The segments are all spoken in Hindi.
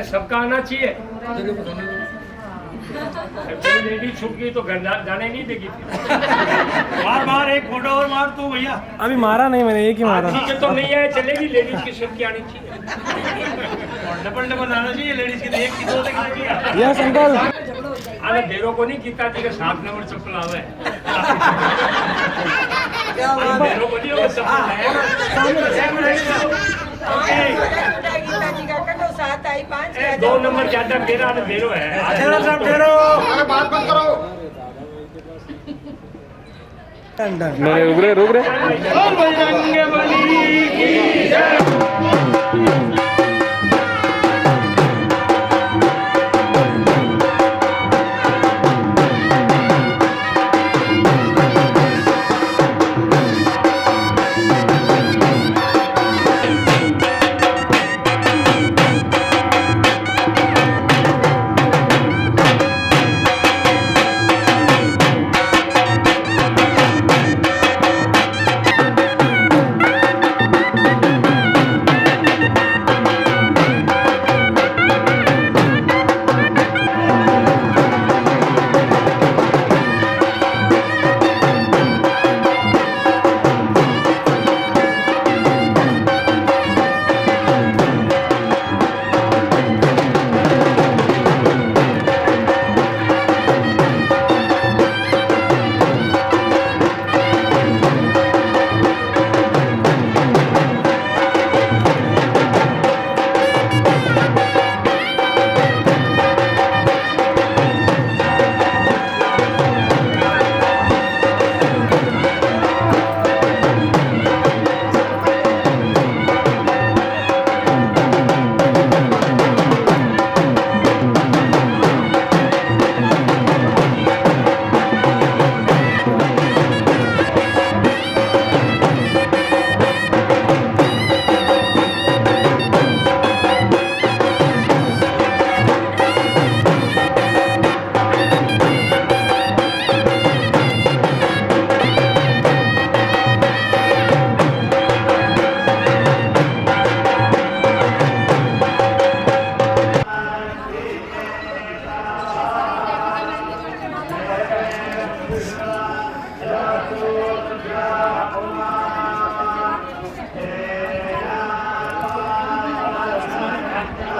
अरे सबका आना चाहिए। लेडी छूट गई तो घर जाने नहीं देगी। बार बार एक फोटो और मार तू भैया। अभी मारा नहीं मैंने, एक ही मारा। ठीक है तो नहीं आए चलेगी, लेडीज की सबकी आनी चाहिए। डबल डबल आना चाहिए लेडीज की, एक की दो देखना चाहिए। Yes uncle. अरे देरों को नहीं गीता जी का 7 नंबर चप्पल आवे। देरों को नहीं वो चप्पल है। 2 नंबर ज्यादा मेरा देरो है। बात मत करो। रुक रहे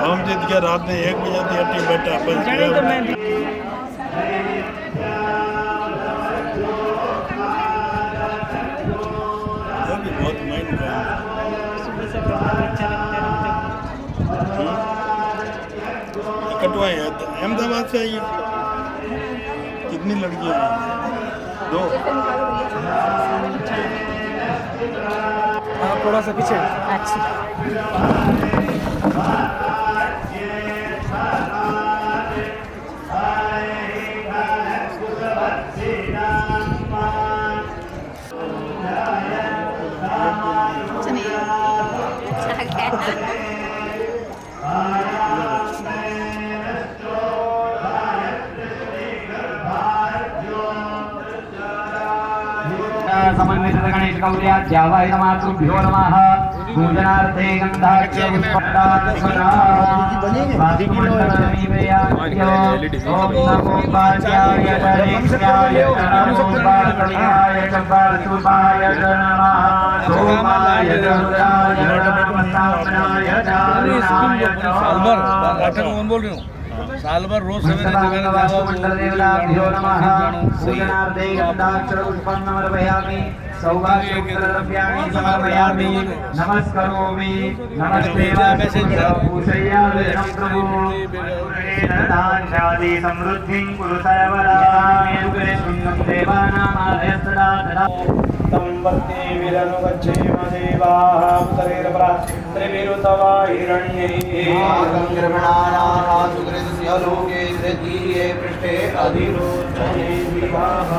हम जीत गया रात में 1 बजे टीम बैठा तो मैं भी बहुत माइंड कटवाए अहमदाबाद से आई। कितनी लड़कियां हैं? 2। हाँ थोड़ा सा पीछे। अच्छा समन्वित गणेश गौर्याध्यावाय नमातुभ्यो नमः। पूजनार्थे गन्धाख्य बोल रही हूँ साल भर रोज सौभाग्यद्रव्याणि समर्पयामि नमस्करोमि नमस्ते समृद्धिं कुरु सर्वदा देवानामादयस्तदा संवर्ते विरनुगच्छेम देवाः त्रिविरुतवा हिरण्ये लोके तृतीये पृष्ठे अधिरोचने विवाह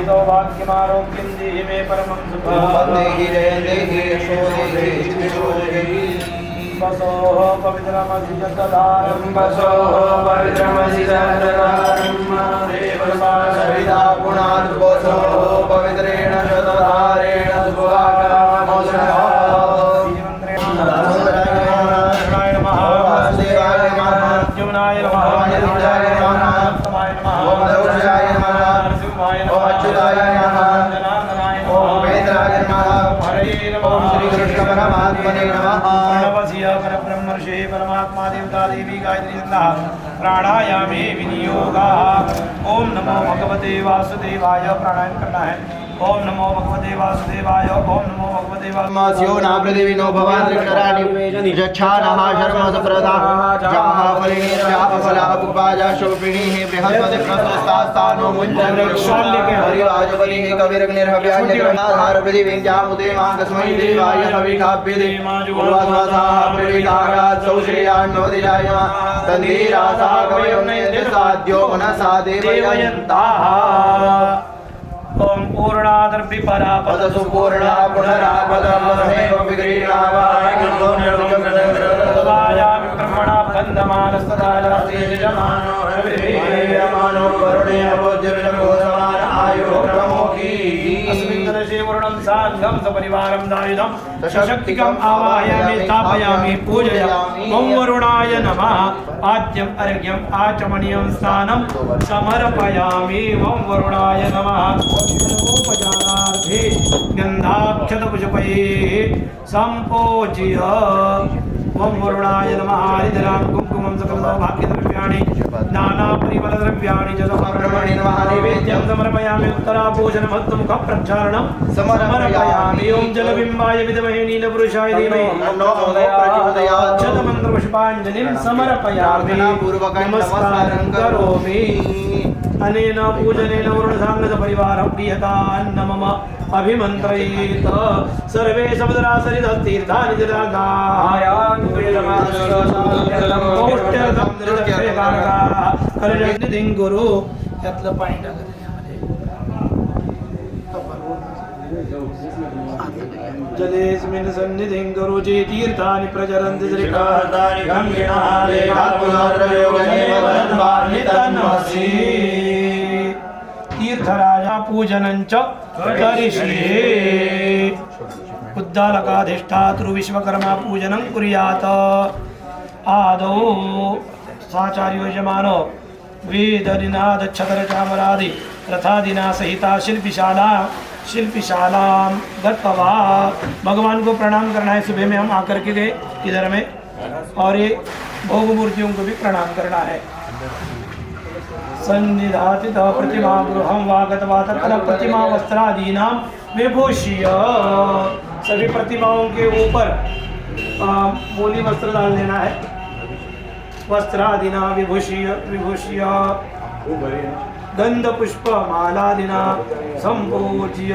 सौभाग्यमारोग्यं देहि मे परमं सुखं देहि देहि यशो देहि बसोः पवित्रमधिजतदारं बसोः पवित्रमधिजतदारं देवसविता गुणात् बसोः पवित्रेण शतधारेण सुभागामोषः ओम श्री कृष्ण परमात्मने नमः। प्रणवस्य परब्रह्मर्षे परमात्मा देवता देवी गायत्री छन्दः प्राणायामे विनियोगः। ओम नमो भगवते वासुदेवाय प्राणायाम करना है। ओम नमो भगवते वासुदेवाय ओम नमो भगवते स्यो ना पृथिवीनो भवाद्रिक्षराणि यच्छानः शर्म सप्रदा जाः फलिनीर्व्याः फलाः पुपाजा शोभिनीः बृहस्पति प्रस्तुस्तास्तानो मुञ्चन्द्रक्षाल्यके हरिवाजबलिः कविरग्निर्हव्यान्यग्रहाधार पृथिवीं जामुदे मां कस्मै देवाय हविकाभ्यदे उर्वासाः प्रविदागात् सौश्रेयान्नोदिजाय तन्धीरासा कवयोन्नयन्ति साध्यो मनसा देवयन्ताः। ओम पूर्णादर्भि परा पद सुपूर्णा पुनरापदमेव विग्रीणावाय वायामि ब्रह्मणा बन्धमानस्तदालास्ते यजमानो रविर्मानो वरुणे अवोज्यर्षभो समान आयुः प्रमोखी अस्मिन् दर्शे वरुणं साङ्गं सपरिवारं दायुधं सशक्तिकम् आवाहयामि स्थापयामि पूजयामि। ओम वरुणाय नमः। आद्यम् अर्घ्यम् आचमनीयं स्नानं समर्पयामि। ओम वरुणाय नमः। उपचारार्थे गन्धाक्षतपुष्पैः सम्पूज्य ओम वरुणाय नमः। हरिद्रां कुङ्कुमं सकलसौभाग्यद्रव्याणि नानापरिमलद्रव्याणि च ब्रह्मणे नमः। नैवेद्यं समर्पयामि। उत्तराभूषणमस्तमुखप्रक्षालनं समर्पयामि। ओम जलबिम्बाय विद्महे नीलपुरुषाय धीमहि तन्नो प्रचोदयात्। अक्षतमन्त्रपुष्पाञ्जलिं समर्पयामि। नमस्कारं करोमि। अनेन पूजनेन वरुणसाङ्गसपरिवारं प्रियतान्न मम अभिमन्त्रयेत। सर्वे समुद्रासरिततीर्थानि जलागायं गुरु यातलं पाणी टाकत जलेस्मिन् सन्निधिं गुरु जे तीर्थानि प्रचरन्ति श्रीकान्तानि गम्यः लेखात्मनात्रयोगनेवन्वान्नितन्मसि तीर्थराजा पूजनं च करिष्ये। उद्दालकाधिष्ठातृ विश्वकर्मा पूजनं कुर्यात्। आदौ साचार्यो यजमानो वेदनिनादच्छतरचामरादि रथादिना सहिता शिल्पशालां गत्वा भगवान को प्रणाम करना है। सुबह में हम आकर के गए इधर में और ये भोग मूर्तियों को भी प्रणाम करना है। सन्निधातित प्रतिमा गृहं वागतवा तत्र प्रतिमा वस्त्रादीनां विभूषिय। सभी प्रतिमाओं के ऊपर मोली वस्त्र डाल देना है। वस्त्रादिना विभूषिय गंध पुष्प मालादिना संपूज्य।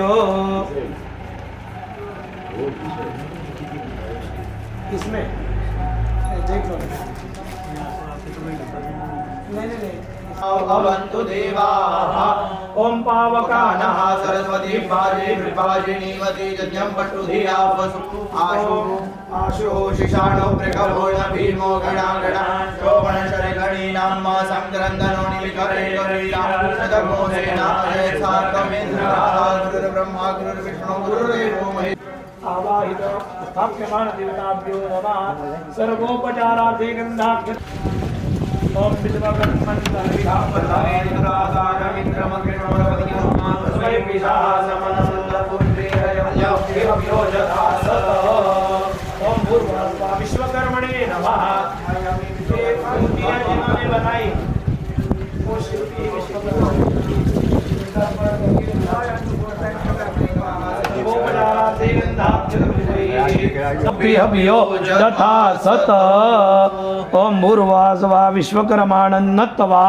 इसमें देख लो। नहीं भवन्तु देवाः। ओम पावकानः सरस्वती पाजे विपाजिनीवती यज्ञं पटुधिया वसु आशु शिशाणो प्रकभो न भीमो गणागणा शोभनशरगणीनां संक्रन्दनो निलिकरे करीया शतघोषेण सार्कमेन्द्रः गुरुर्ब्रह्मा गुरुर्विष्णु गुरुर्देवो महेश्वरः। आवाहित स्थाप्यमान देवताभ्यो नमः। सर्वोपचारार्थे गन्धाख्य ओम विश्वकर्मणे नमः। जिन्होंने बनाई वो शिल्पी तथा सत ओम भूर्वासवा विश्वकर्माणन्नत्वा।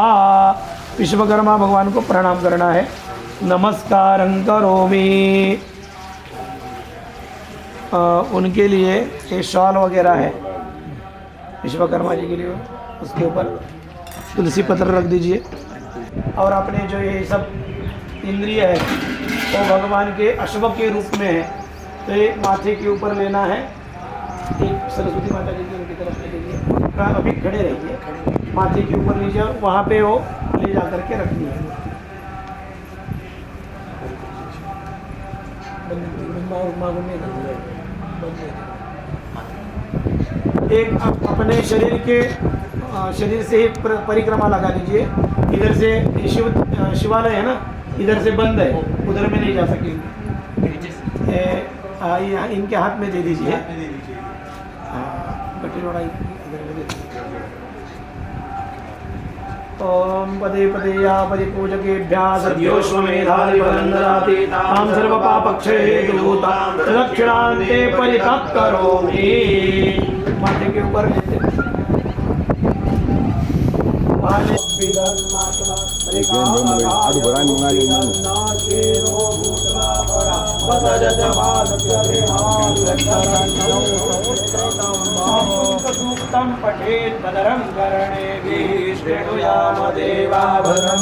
विश्वकर्मा भगवान को प्रणाम करना है। नमस्कारं करोमि। उनके लिए ये शॉल वगैरह है विश्वकर्मा जी के लिए, उसके ऊपर तुलसी पत्र रख दीजिए। और अपने जो ये सब इंद्रिय है वो भगवान के अश्व के रूप में है, तो ये माथे के ऊपर लेना है। एक सरस्वती माता जी की उनकी तरफ ले लीजिए। अभी खड़े रहिए, माथे के ऊपर लीजिए और वहाँ पे वो ले जा करके रखनी है। एक अपने शरीर से ही परिक्रमा लगा लीजिए। इधर से शिवालय है ना, इधर से बंद है, उधर में नहीं जा सकेंगे। यहाँ इनके हाथ में दे दीजिए। दे दीजिए। कटी लोड़ा इधर दे दीजिए। ओम पदे पदे या पदे पूजकेभ्यः सद्योश्वमेधानि बलन्दराति तां सर्वपापक्षये दूतां दक्षिणान्ते परितः करोमि। माथे के ऊपर पठेत् पदरं कर्णेभिः शृणुयामदेवा भद्रं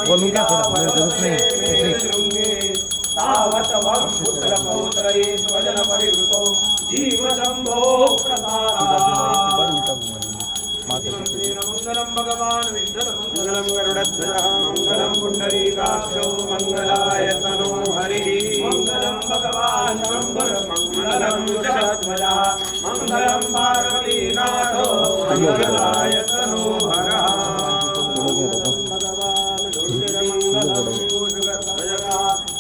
बोलूं क्या थोड़ा जरूरत नहीं जीव शंभो मंगलम भगवान विष्णु मंगलम गरुड़ध्वजः मंगलम पुंडरीकाक्षो मंगलाय तनो हरिः मंगलम भगवान शंभर मंगलम जगद्ध्वजः मंगलम पार्वतीनाथो मंगलाय तनो हरः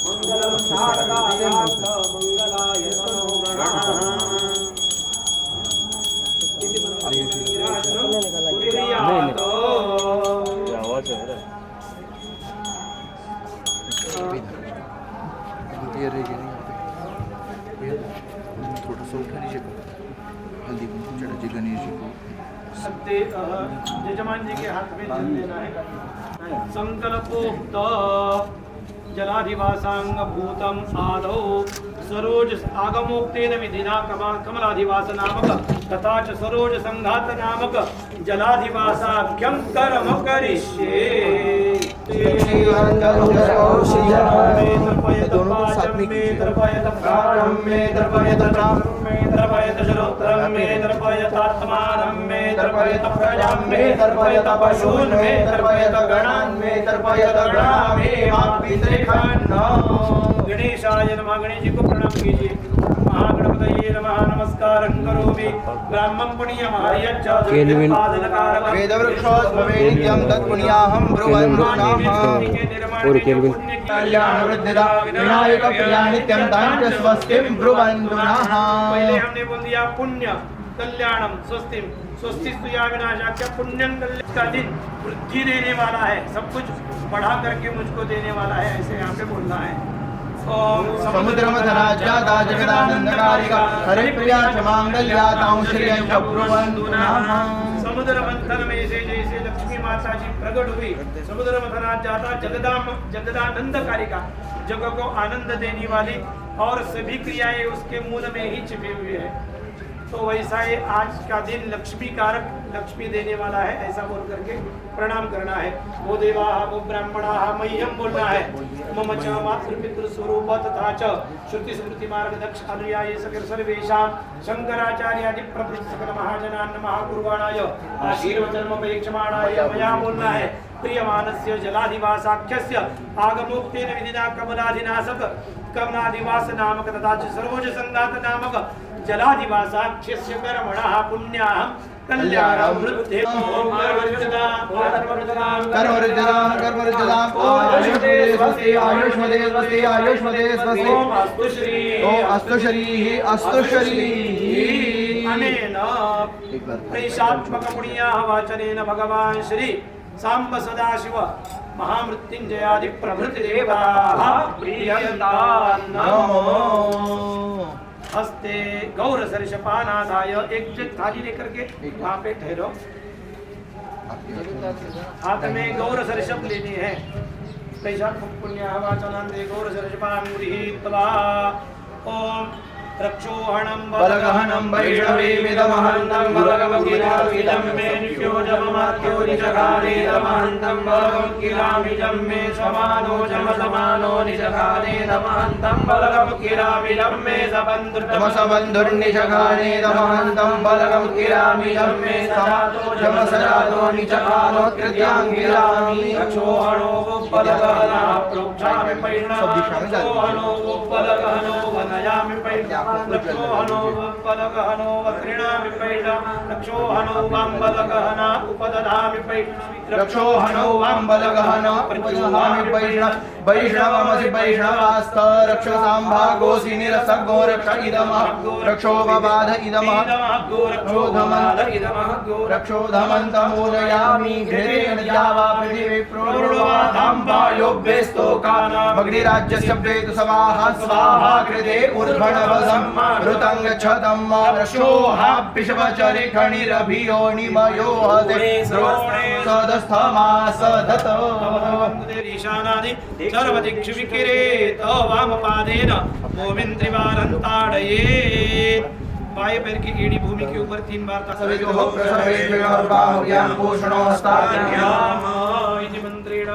मंगलम शारदाय मंगलाय तनो गणः थोड़ा सा उठा लीजिए हल्दी कुमकुम चढ़ा जी गणेश जी को यजमान जी के हाथ में जल देना है। संकल्पोक्त जलाधिवासांग भूतम आदौ सरोज आगमोक्तेन विधिना कमलाधिवास नामक तथा च सरोज संघात नामक जलाधिवासाख्यं कर्म करिष्ये। गणेशाय नमः। गणेश जी को प्रणाम कीजिए। महागणपतये नमः। नमस्कार करोमि। ब्राह्मण पुण्यमः वेदवृक्षोद्भवे नित्यं तत्पुण्याहं ब्रुवन्नः कल्याणवृद्धिदा विनायक प्रिया नित्यं तां च स्वस्तिं ब्रुवन्नः। पहले हमने बोल दिया पुण्य कल्याणम स्वस्तिम स्वस्तिस्तु या विनाशाख्य पुण्यं कल्याण का दिन वृद्धि देने वाला है, सब कुछ बढ़ा करके मुझको देने वाला है, ऐसे यहाँ पे बोलना है। समुद्रमथनाज्ञाता जगदानंदकारिका हरिप्रिया च मांगल्यातां श्रियं च ब्रुवन्नः। समुद्र मंथन में से जैसे लक्ष्मी माता जी प्रकट हुई, समुद्र मंथनात जाता जगदानंदकारिका जग को आनंद देने वाली और सभी क्रियाएं उसके मूल में ही छिपी हुई है। तो वैसा ही आज का दिन लक्ष्मी कारक, लक्ष्मी देने वाला है, ऐसा बोल करके प्रणाम करना है। वो देवा वो ब्राह्मणा मह्यम बोलना है। मम च मातृपितृ स्वरूप तथा च श्रुति स्मृति मार्ग दक्ष अनुयायी सकल सर्वेषां शंकराचार्यादि प्रभृत सकल महाजनान् महाकुर्वाणाय आशीर्वचनमपेक्षमाणाय मया बोलना है। प्रियमानस्य जलाधिवासाख्यस्य आगमोक्तेन विधिना कमलाधिनाशक कमलाधिवास नामक तथा च सरोज संगात नामक जलाधिवासाख्यस्य कर्मणः पुण्याहं कल्याणं वृद्धि अस्तु श्रीः अनेन प्रेषात्मक पुण्याः वाचनेन भगवान् श्री सांब सदाशिव महामृत्युंजयादि प्रभृति देवाः प्रीयन्तान् नमो। हस्ते गौर सरषपानादाय एक थाली लेकर के वहाँ पे ठहरो। हाथ में गौर सरषप लेनी है। पुण्य वाचनंदे गौर सरषपान गृहीत्वा ओम रक्षोहणं बलगहनं वैष्णवेमिदमहन्तं बलगमगिरामिदं मे नित्योजममात्यो निजगानेदमहन्तं बलगमगिरामिदं मे समानो जमसमानो निजगानेदमहन्तं बलगमगिरामिदं मे सबन्धुर्निजगानेदमहन्तं बलगमगिरामिदं मे समानो जमसरानो निजगानो कृत्याङ्गिरामि रक्षोहणो बलगहना प्रोक्षामि पैष्णवाहनो बलगहनो वनयामि पैष्णवा रक्षोहनो बलगहनो वक्रीणामि पैष्णा रक्षोहनो बलगहना उपदधामि पैष्णा रक्षोहनो बलगहना उपदधामि पैष्णा वैष्णवमसि वैष्णवास्त रक्षो सांभागोऽसि निरसगो रक्ष इदमः रक्षो बबाध इदमः रक्षो धमन्तमोदयामि घृतेन द्यावा पृथिवी प्रोर्वाधाम्बायोभ्यस्तोकाना मग्निराज्यस्य वेतु स्वाहा स्वाहा कृते ऊर्ध्वनवसं ऋतं गच्छतं रक्षोहाभिषवचरे खणिरभियोनिमयो हते सदस्थमा सदत ईशानादि सर्वदिक्षु विकिरेत वामपादेन भूमिं त्रिवारं ताडयेत् बाएं पैर की एड़ी भूमि के ऊपर 3 बार मंत्रेण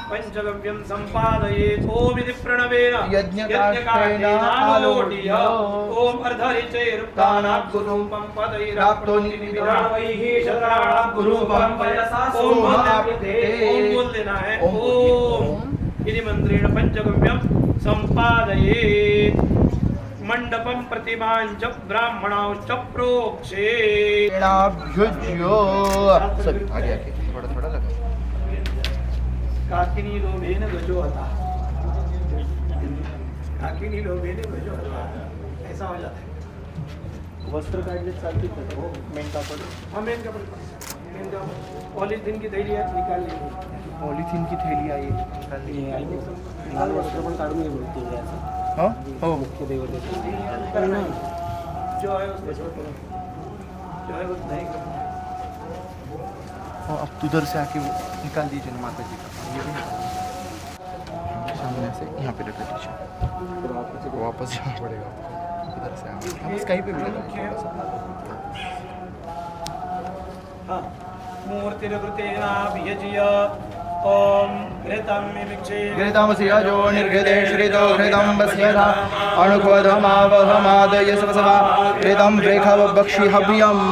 पंचगव्यं संपादयेत् ओम इति प्रणवेन यज्ञकाष्ठेन आलोट्य ओम अर्धरिचैरुक्तानात् गुरुपं पदैराप्तो निविधावैः शतराणात् गुरुपं पयसा ओम बोल देना है ओम इति मंत्रेण पंचगव्यं संपादयेत् मंडपम प्रतिमांच ब्राह्मणांच प्रोक्षे भुज्यो सब आगे आगे थोड़ा थोड़ा लगा काकिनी लोभेन गजो हता काकिनी लोभेन गजो हता ऐसा हो जाता है वस्त्र काढले चालते हो मेन कापड हां मेन कापड पॉलिथीन की थैली आहे निकाल पॉलिथीन की थैली आहे निकालली लाल वस्त्र पण काढून घे बोलतो याचं हाँ हो मुख्य देवता जो है वो नहीं हाँ अब उधर से आके निकाल दीजिए ना माता जी का ये भी सामने से यहाँ पे रखा दीजिए वापस जाना पड़ेगा उधर से हम कहीं पे भी लगा हाँ मूर्तिर्कृतेनाभियज्य ओम घृतं मिक्षे घृतमसि अजो निर्घृते श्रितो घृतं वस्यथा अणुक्वधमावहमादय सवसवा घृतं रेखवक्षि हव्यम्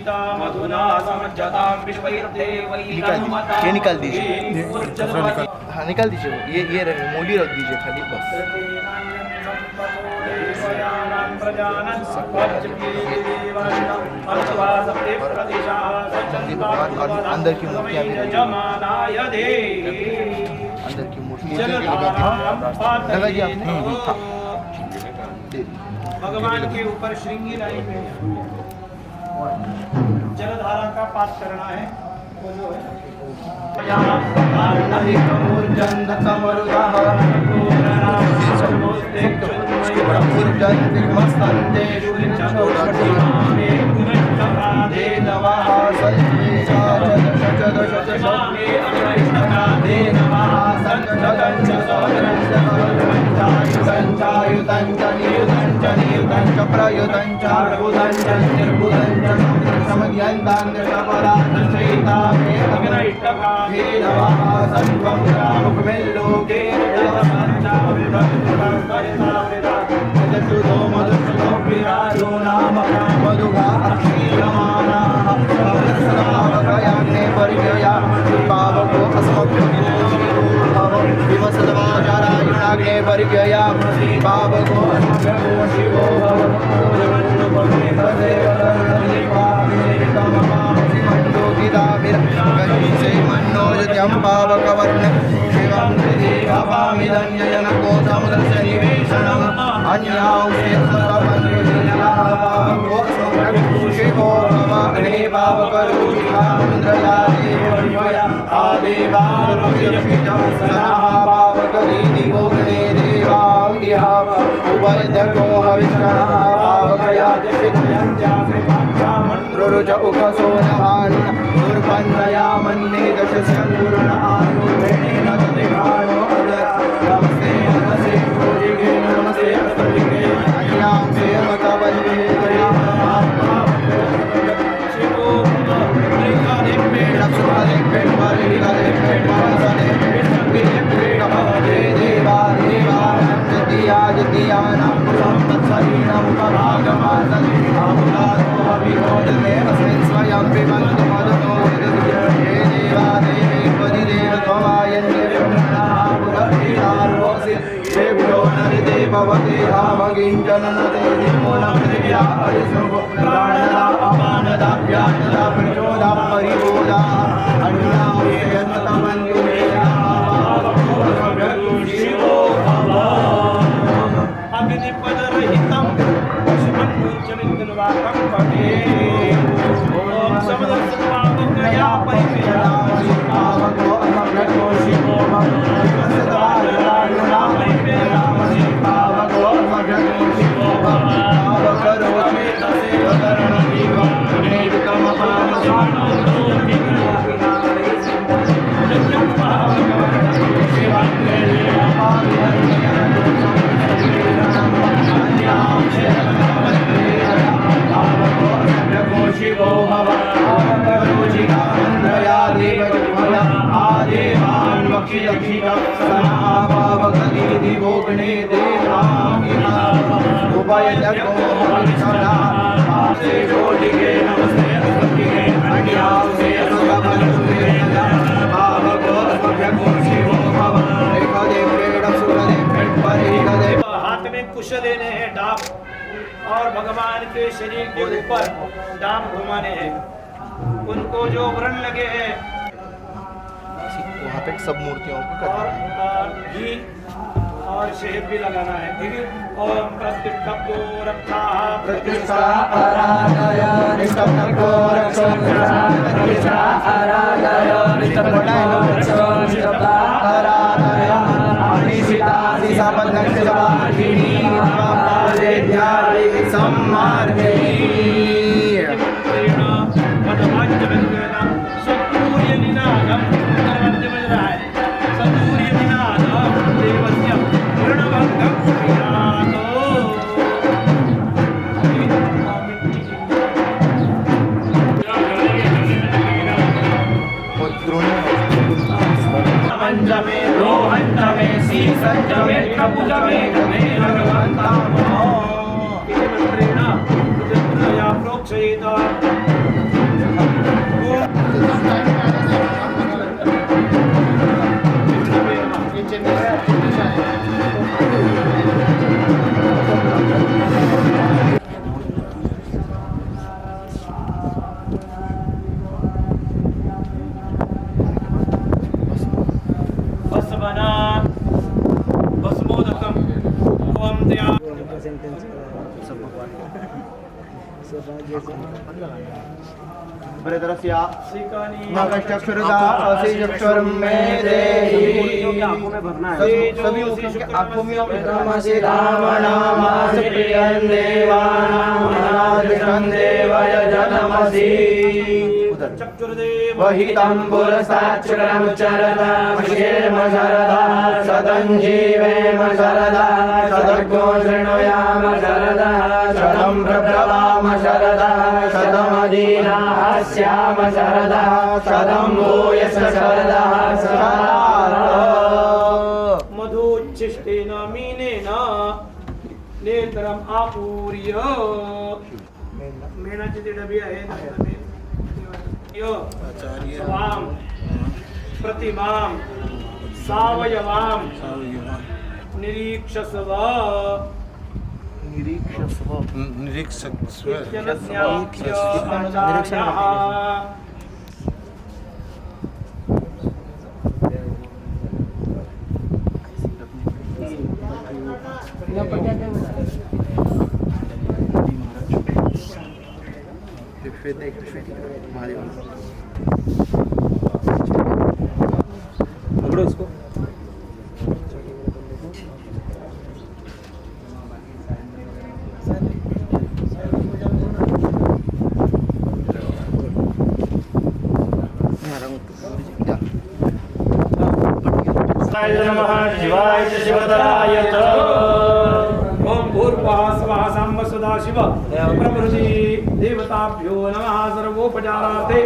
सीता मधुना समज्जतां विश्वैर्देवैः ये निकाल दीजिए हाँ निकाल दीजिए ये मूली रख दीजिए खाली बस अंदर की मूर्तियाँ भी अंदर की मूर्ति लगाइए आपने भगवान के ऊपर श्रृंगी लाइन में जलधारा का पाठ करना है वो जो है भवते धामगिञ्जननते निमोनमृत्या परिश्रमो प्राणदा अपानदा व्यानदा प्रचोदा परिबोधा अन्यायतमन्युमेया शिवो अग्निपदरहितं शिवन्मूर्छनिन्दनवाकं पठे ॐ समदर्शनपावकया परिमेया शिवावको अमृतो शिवो शिवो भवरोजिकामन्द्रया देवजुमला आदेवान् वक्षिदक्षिणा सनाभावगति दिवोग्ने देवामिहा उभयजगो हरिसदा आसे जोडिके नमस्ते सत्तिके अन्यासे सुगमनुते भावको स्वभ्यको शिवो भव एकदे प्रेण सुरदे परिगदे हाथ में कुश लेने हैं डाब और भगवान के शरीर के ऊपर डाब घुमाने हैं। उनको जो व्रण लगे हैं वहाँ पे सब मूर्तियों को और करना घी और शहद भी लगाना है। ठीक है। ओम प्रतिष्ठो रक्षा प्रतिष्ठा आराधय निष्ठप्तो रक्षो प्रतिष्ठा आराधय निष्ठप्तो निष्ठप्ता आराधय अनिशिता सिसापदक्षवाहिनी पादेध्याय सम्मार्गणी नगश्चक्षुरदा असिचक्षुरं मे देहि सभी उसी के आंखों में ब्रह्मसि रामनामासि प्रियं देवानां देवय जनमसि वहितं पुरसाक्षरं चरदा मशेम शरदा सदञ्जीवेम शरदा सदग्गो शृणुयाम शरदा शतं प्रभवाम शरदा शतमदीना स्याम शरदा शतं भूयस शरदा मधुच्छिष्टेन मीनेन नेत्रम् आपूर्य मेणाची ती डबी आहे स्वां प्रतिमां सावयवां निरीक्षस्व पकड़ो इसको शिवाय च शिवतराय च ओम भूर्भुवः स्वः साम्ब सदा शिव प्रभृति देवताभ्यो नमः सर्वोपचारार्थे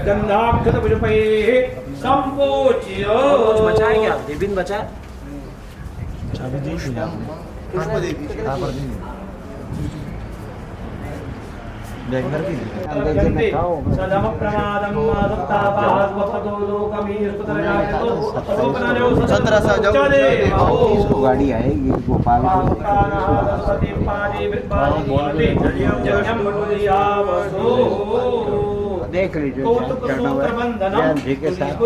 गन्धाक्षत पुष्पैः संपूज्य बचाए क्या विपिन बचा सदम प्रमादम सप्तापास्वतो लोकमीस्तुतरजातो 17 इसको गाड़ी आएगी गोपाल देख लीजिए जी के साथ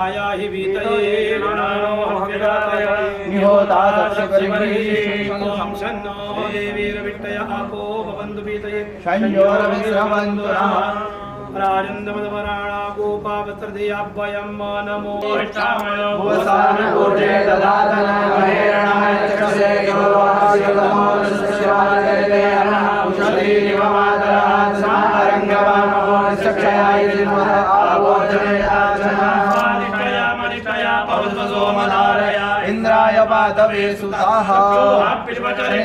आया ही बीतये निहोता हम शन्नो देवीर्विट्टय आपो भवन्तु बीतये संयोर विश्रमन्तु राजन्दमदवराणा गोपावत्रदेयाभ्वयं नमो भुवसान ऊर्जे ददातन महेरणाय चक्षुषे योवास्यतमो शिवाजयते उषति निवमातरः समारङ्गवामो निश्चक्षयाय जिन्वः आभोजने आचना इंद्राय पादवे सुताः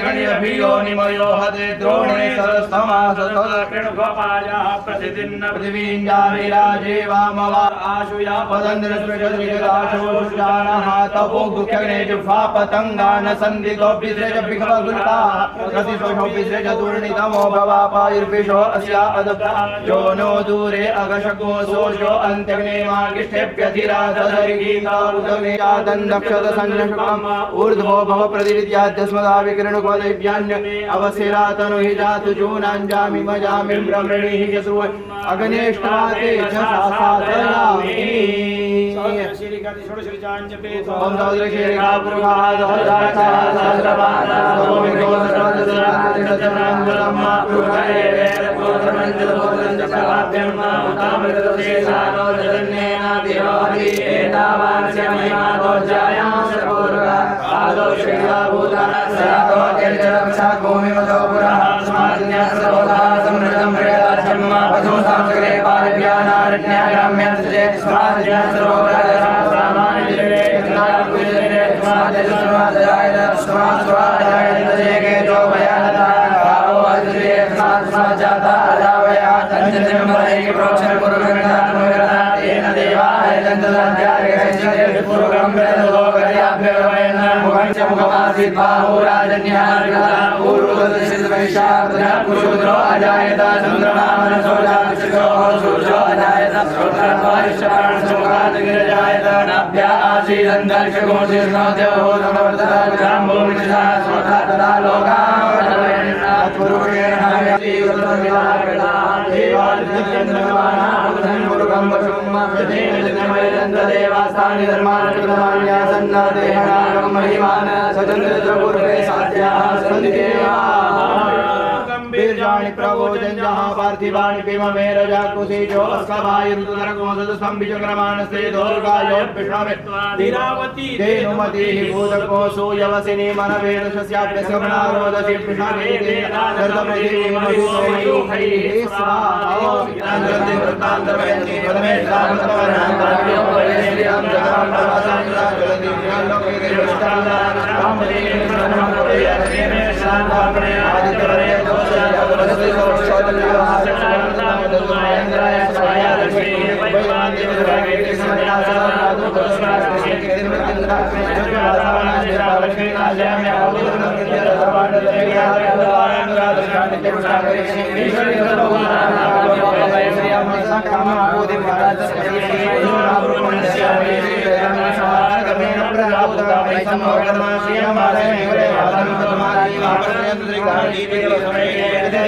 गण्यभियो निमयो हते द्रोणे सरस्तमासतोपाया प्रतिदिन्न पृथिवीञ्जाविराजे वामवा आशुया पदन्द्रस्वजदाशोषाणः तपोगुख्यग्ने जिह्वा पतङ्गान सन्दितोऽभिसृज विखवगुल्काः प्रतिशोषोऽभिसृज दुर्नितमो भवापायुर्विशो अस्या अदब्धा जो नो दूरे अगशको सोषो अन्त्यग्ने मागिष्ठेऽप्यधिराधरिगीता उदग्ने चादन्दक्षत संशुकम् ऊर्ध्वो भव प्रतिविद्याद्यस्मदा विकिरणुपदैव्यान्य अवसिरातनु हि जातु जूनाञ्जामि मजामि ब्रह्मणि हि यसुव अग्नेष्टाते च सासादयामि ओम सौद्रशीलिका पुरुषाः सहस्राक्षः सहस्रपादः सोमिको सर्वदशराजसराङ्गलम्मा पुरुषेवेरपुत्रमञ्जलपुत्रञ्जप्रभाभ्यम् उतामृतशेषानो जगन्नेनातिरोहति एतावान्स्य महिमादोज्जायां शपूर्गा आदो श्रीवा भूताना सरातो त्यर्जरक्षा भूमिमतो पुरः स्माज्ञासरोधा समृतं प्रेदाध्यं वधू सांस्कृते पारिभ्यानारण्याग्राम्यं स्माज्ञासरोधा सामान्यजने नागुजने स्माजस्माजयाय स्मास्वादाय तजेके जो भयानता भावो अज्रे स्मास्माजाता अजावया तंजनमरे प्रोक्षण पुरुगणनात्मगता तेन देवाय तंजनाध्याय पुरुगं वेदो कर्याभ्यवयन मुखञ्च मुखमासीत् बाहो राजन्यार्गता पूर्वदर्शितवैशाखना कुशुद्रो अजायत चन्द्रमा मनसो जातुषितो सूर्यो अजायत श्रोत्रद्वायुष्यप्राणसमुखादगिरजायत नाभ्या आसीदन्तरिक्षगोशीर्णोद्यहो समवर्तता ग्राम्भूमिनिषा श्रोता तदा लोकावतवयन्नात्पुरुषेण हयति उत्रमिलाकृता देवादित्यन्द्रवाना बुधन् मुरुगं वशुम् तेन जन्मयदन्तदेवास्तानि धर्माणि कृतवान्यासन्नादेहनागं महिमान सचन्द्रपूर्वे साध्याः सन्ति बीर्जाणि प्रवोचन जहाँ पार्थिवाणि पिममेर जाकुसी जो अस्कभायुरुदरकोसद संबिजक्रमाणस्ते दोर्गायो विष्णवे धीरावती धेनुमतिः भूतकोसो यवसिनी मनवेण शस्याभ्यस्कमनारोदसी विष्णवे दर्दमधिमयुखैः स्वाहा इतान्द्रन्ति वृत्तान्तरवयन्ति पदमेष्टामतवर्णान्तरव्यो वयश्रियं जगां प्रवासान्तरा जलति लोके देवष्टान्तरा रामदेव प्रणमकोयस्मिने शान्तापणे आदित्यवरे दोषा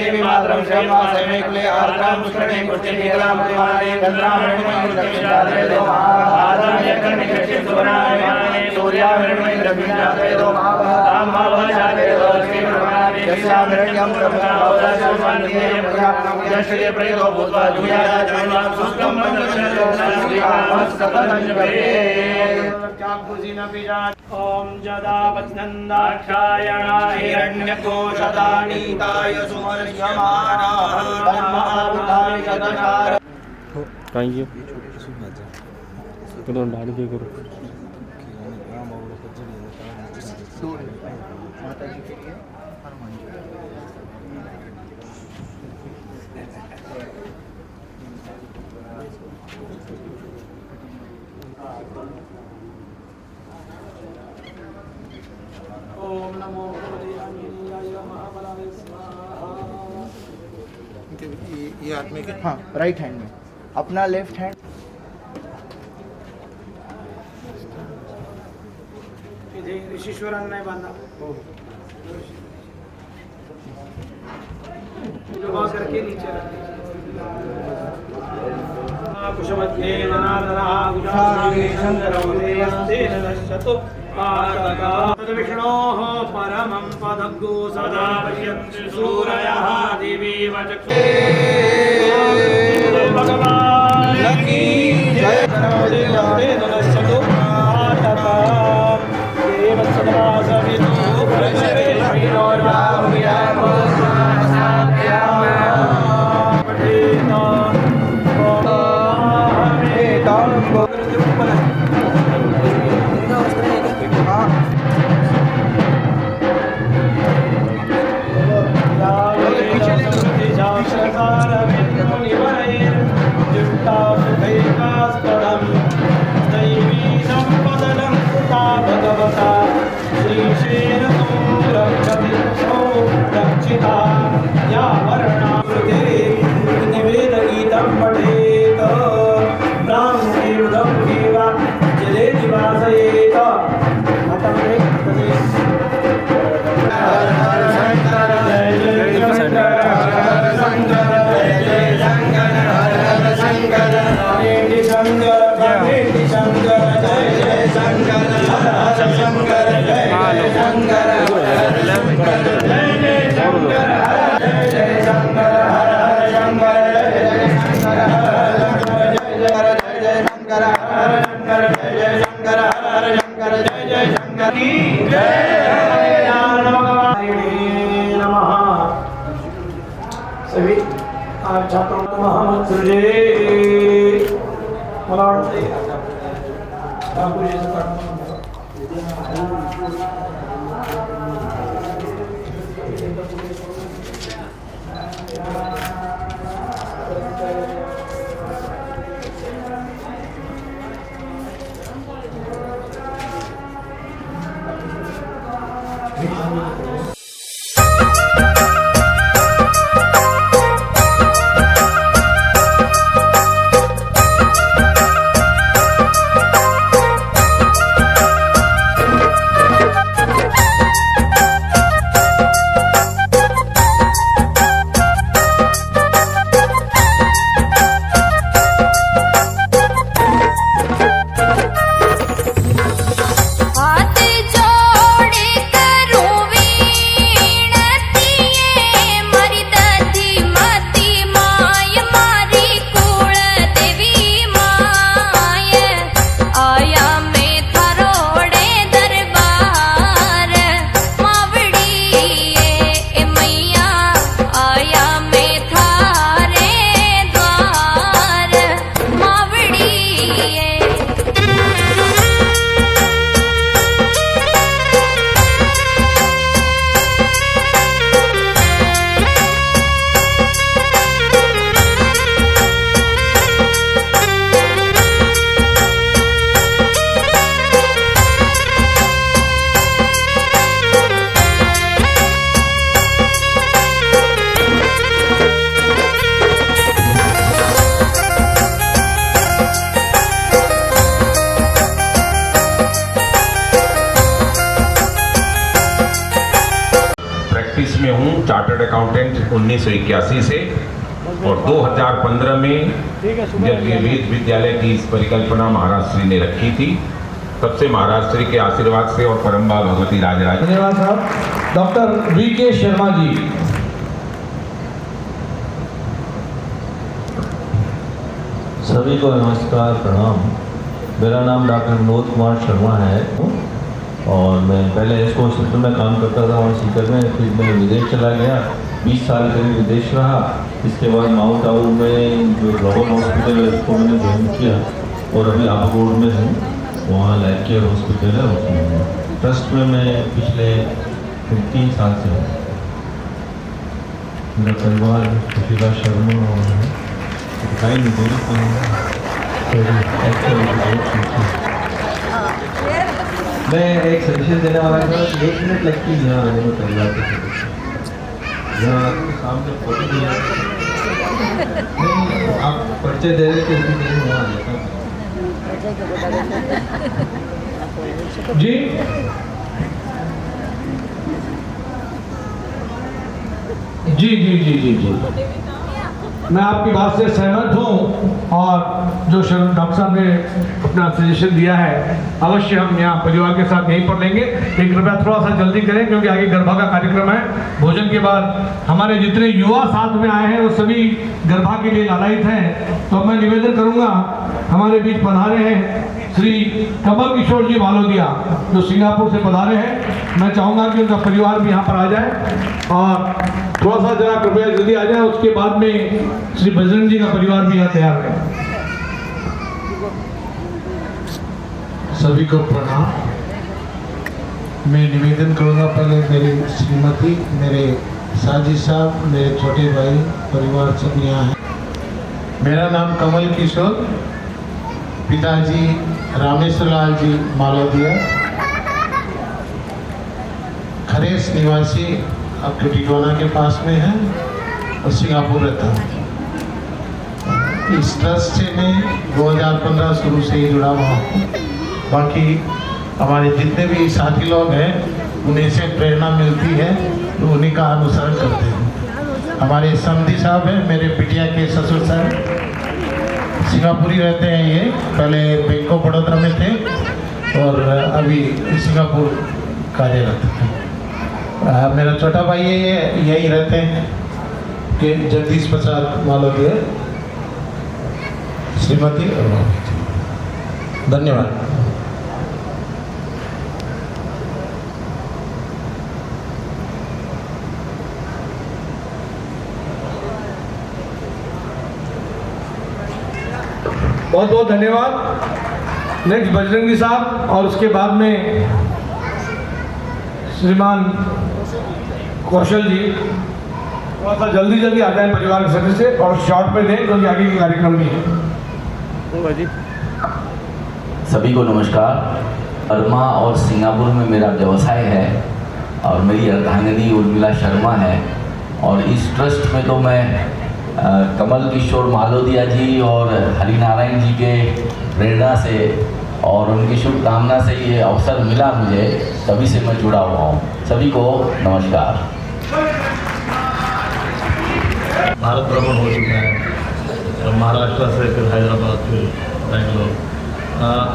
देवी मातरं श्रीमा सेमेक्ले आर्द्रां पुष्कणे पुष्टिनीलां परिमाणे चन्द्रामणिमयं दक्षिणादे दो महाभारतमेकनिकक्षि सुवर्णामणि सूर्यामणिमयं दक्षिणादे दो महाभारतां महाभारतादे दो लक्ष्मीप्रभामि यस्यामृण्यं प्रभुरावदाशान्तिये प्रजां यश्रे प्रेतो भूत्वा जुयाजाजमनां सुस्तं ओम जदा वत्नन्दाक्षायणा हिरण्यकोशदानीताय सुमर्यमाना ब्रह्मावतारि गदकार कहीं करो डाल के करो माता जी के लिए हनुमान जी ये आदमी के हाँ राइट हैंड में, अपना लेफ्ट हैंड ऋषीश्वरांना बांधा दबा करके नीचे रख कुशमध्ये ननादनः गुणागे शंकरौ देवस्तेन नश्यतु तद्विष्णोः परमं पदग्गो सदा पश्यन्ति सूरयः दिवीव चक्षुः भगवान् की जय देवस्तेन नश्यतु सभी छात्रों को महामंत्रे में हूँ चार्टर्ड अकाउंटेंट 1981 से, और 2015 में जब ये वेद विद्यालय की इस परिकल्पना महाराष्ट्र ने रखी थी, तब से महाराष्ट्र के आशीर्वाद से और परम्बा भगवती राजराज। धन्यवाद साहब। Doctor V K. शर्मा जी। सभी को नमस्कार, प्रणाम। मेरा नाम डॉक्टर विनोद कुमार शर्मा है और मैं पहले एस्को हॉस्पिटल में काम करता था वहाँ सीकर में, फिर मैं विदेश चला गया, 20 साल करीब विदेश रहा। इसके बाद माउंट आबू में जो ग्लोबल हॉस्पिटल है उसको मैंने ज्वाइन किया और अभी आप रोड में हूँ, वहाँ लाइफ केयर हॉस्पिटल है उसमें। ट्रस्ट में मैं पिछले 3 साल से हूँ। मेरा परिवार सुशीला शर्मा और दिखाई नहीं दे मैं एक सजेशन देने वाला था। 1 मिनट लगती है यहाँ आने में परिवार के सदस्य, यहाँ सामने फोटो दिया आप परिचय दे रहे थे जी जी जी जी जी जी मैं आपकी बात से सहमत हूँ और जो डॉक्टर साहब ने अपना सजेशन दिया है अवश्य हम यहाँ परिवार के साथ यहीं पर लेंगे। लेकिन कृपया थोड़ा सा जल्दी करें क्योंकि आगे गरबा का कार्यक्रम है। भोजन के बाद हमारे जितने युवा साथ में आए हैं वो सभी गरबा के लिए लालायित हैं। तो मैं निवेदन करूँगा, हमारे बीच पधारे हैं श्री कमल किशोर जी मालोदिया जो सिंगापुर से पधारे हैं। मैं चाहूँगा कि उनका परिवार भी यहाँ पर आ जाए और थोड़ा सा जरा कृपया जल्दी आ जाए। उसके बाद में श्री बजरंग जी का परिवार भी यहाँ तैयार है। सभी को प्रणाम। मैं निवेदन करूँगा पहले मेरी श्रीमती, मेरे साजी साहब, मेरे छोटे भाई, परिवार सब यहाँ है। मेरा नाम कमल किशोर, पिताजी रामेश्वर लाल जी मालोदिया, खरेस निवासी, अब टिटवाना के पास में है और सिंगापुर रहता हूँ। इस ट्रस्ट से मैं 2015 शुरू से ही जुड़ा हुआ हूँ। बाकी हमारे जितने भी साथी लोग हैं उन्हें से प्रेरणा मिलती है तो उन्हीं का अनुसरण करते हैं। हमारे समधी साहब हैं, मेरे बिटिया के ससुर साहब, सिंगापुरी रहते हैं। ये पहले बैंक ऑफ बड़ौदा में थे और अभी सिंगापुर कार्यरत हैं। मेरा छोटा भाई है, ये यही रहते हैं कि जगदीश प्रसाद मालोदिया, श्रीमती और भाभी। धन्यवाद। बहुत बहुत धन्यवाद। नेक्स्ट बजरंगी साहब और उसके बाद में श्रीमान कौशल जी। थोड़ा सा जल्दी जल्दी आ जाए परिवार के सदस्य और शॉर्ट पे दें क्योंकि आगे के कार्यक्रम भी है। सभी को नमस्कार। बर्मा और सिंगापुर में मेरा व्यवसाय है और मेरी अर्धांगिनी उर्मिला शर्मा है और इस ट्रस्ट में तो मैं कमल किशोर मालोदिया जी और हरिनारायण जी के प्रेरणा से और उनकी शुभकामना से ये अवसर मिला मुझे, तभी से मैं जुड़ा हुआ हूँ। सभी को नमस्कार। भारत भ्रमण हो चुका है, महाराष्ट्र से फिर हैदराबाद, फिर बेंगलोर।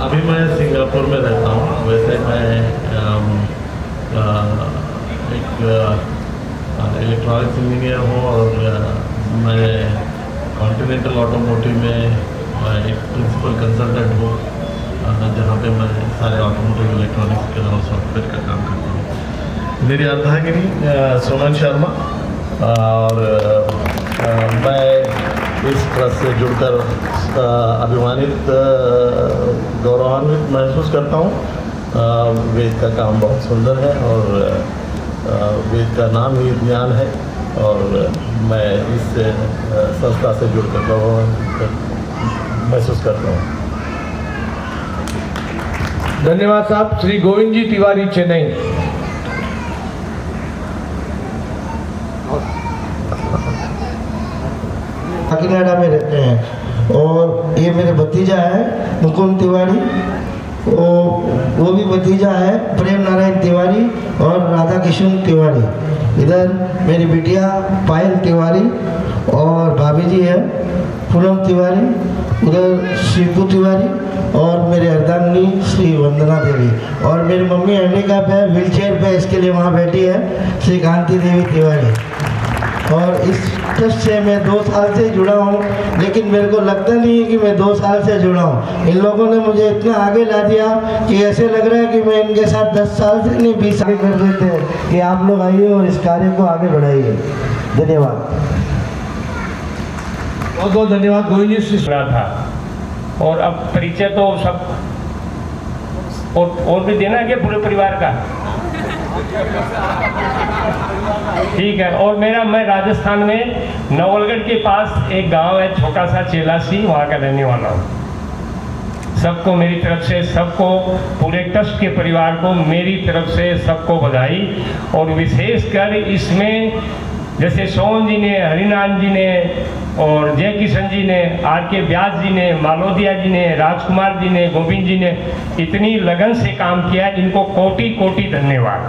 अभी मैं सिंगापुर में रहता हूँ। वैसे मैं एक इलेक्ट्रॉनिक्स इंजीनियर हूँ और मैं कॉन्टिनेंटल ऑटोमोटिव में एक प्रिंसिपल कंसल्टेंट हूँ, जहाँ पे मैं सारे ऑटोमोटिव इलेक्ट्रॉनिक्स के और सॉफ्टवेयर का काम करता हूँ। मेरी अर्धांगिनी सोनल शर्मा और मैं इस ट्रस्ट से जुड़कर अभिमानित, गौरवान्वित महसूस करता हूँ। वेद का काम बहुत सुंदर है और वेद का नाम ही ज्ञान है और मैं इस संस्था से जुड़कर गौरवान्वित महसूस करता हूँ। धन्यवाद साहब। श्री गोविंद जी तिवारी, चेन्नई। काकीनाडा में रहते हैं और ये मेरे भतीजा है मुकुंद तिवारी, वो भी भतीजा है प्रेम नारायण तिवारी और राधा किशन तिवारी। इधर मेरी बिटिया पायल तिवारी और भाभी जी है पूनम तिवारी, उधर शिपू तिवारी और मेरे अर्धांगिनी श्री वंदना देवी और मेरी मम्मी हैंडीकैप है, व्हील चेयर पे, इसके लिए वहाँ बैठी है, श्री कांति देवी तिवारी। और इस ट्रस्ट से मैं 2 साल से जुड़ा हूँ, लेकिन मेरे को लगता नहीं है कि मैं 2 साल से जुड़ा हूँ। इन लोगों ने मुझे इतना आगे ला दिया कि ऐसे लग रहा है कि मैं इनके साथ 10 साल से नहीं 20 साल कर देते हैं कि आप लोग आइए और इस कार्य को आगे बढ़ाइए। धन्यवाद। बहुत बहुत धन्यवाद गोविंद जी। सुना था और अब परिचय तो सब और भी देना है क्या पूरे परिवार का? ठीक है। और मैं राजस्थान में नवलगढ़ के पास एक गांव है छोटा सा चेलासी, वहाँ का रहने वाला हूँ। सबको मेरी तरफ से, सबको पूरे ट्रस्ट के परिवार को मेरी तरफ से सबको बधाई और विशेषकर इसमें जैसे सोहन जी ने, हरिनारायण जी ने और जय किशन जी ने, आर के व्यास जी ने, मालोदिया जी ने, राजकुमार जी ने, गोविंद जी ने इतनी लगन से काम किया, इनको कोटि कोटि धन्यवाद।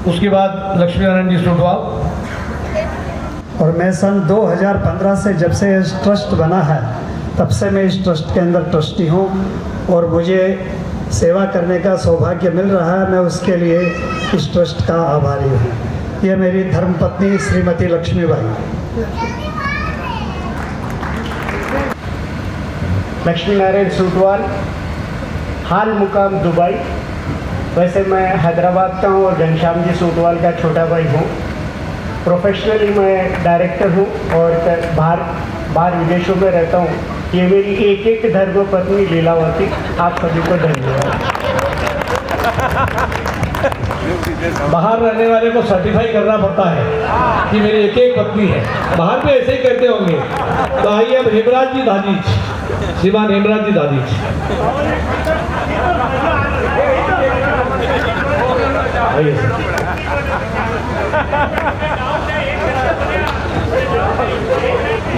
उसके बाद लक्ष्मी नारायण जी सोटवाल। और मैं सन 2015 से जब से इस ट्रस्ट बना है तब से मैं इस ट्रस्ट के अंदर ट्रस्टी हूँ और मुझे सेवा करने का सौभाग्य मिल रहा है। मैं उसके लिए इस ट्रस्ट का आभारी हूँ। यह मेरी धर्मपत्नी श्रीमती लक्ष्मीबाई। लक्ष्मी नारायण सूटवाल, हाल मुकाम दुबई। वैसे मैं हैदराबाद का हूँ और घनश्याम जी सूटवाल का छोटा भाई हूँ। प्रोफेशनली मैं डायरेक्टर हूँ और बाहर विदेशों में रहता हूँ। ये मेरी एक धर्म पत्नी लीलावती। आप सभी को धन्यवाद। बाहर रहने वाले को सर्टिफाई करना पड़ता है कि मेरी एक पत्नी है। बाहर पे ऐसे ही करते होंगे। तो आइए अब हेमराज जी दादीज, श्रीमान हेमराज जी दादीज।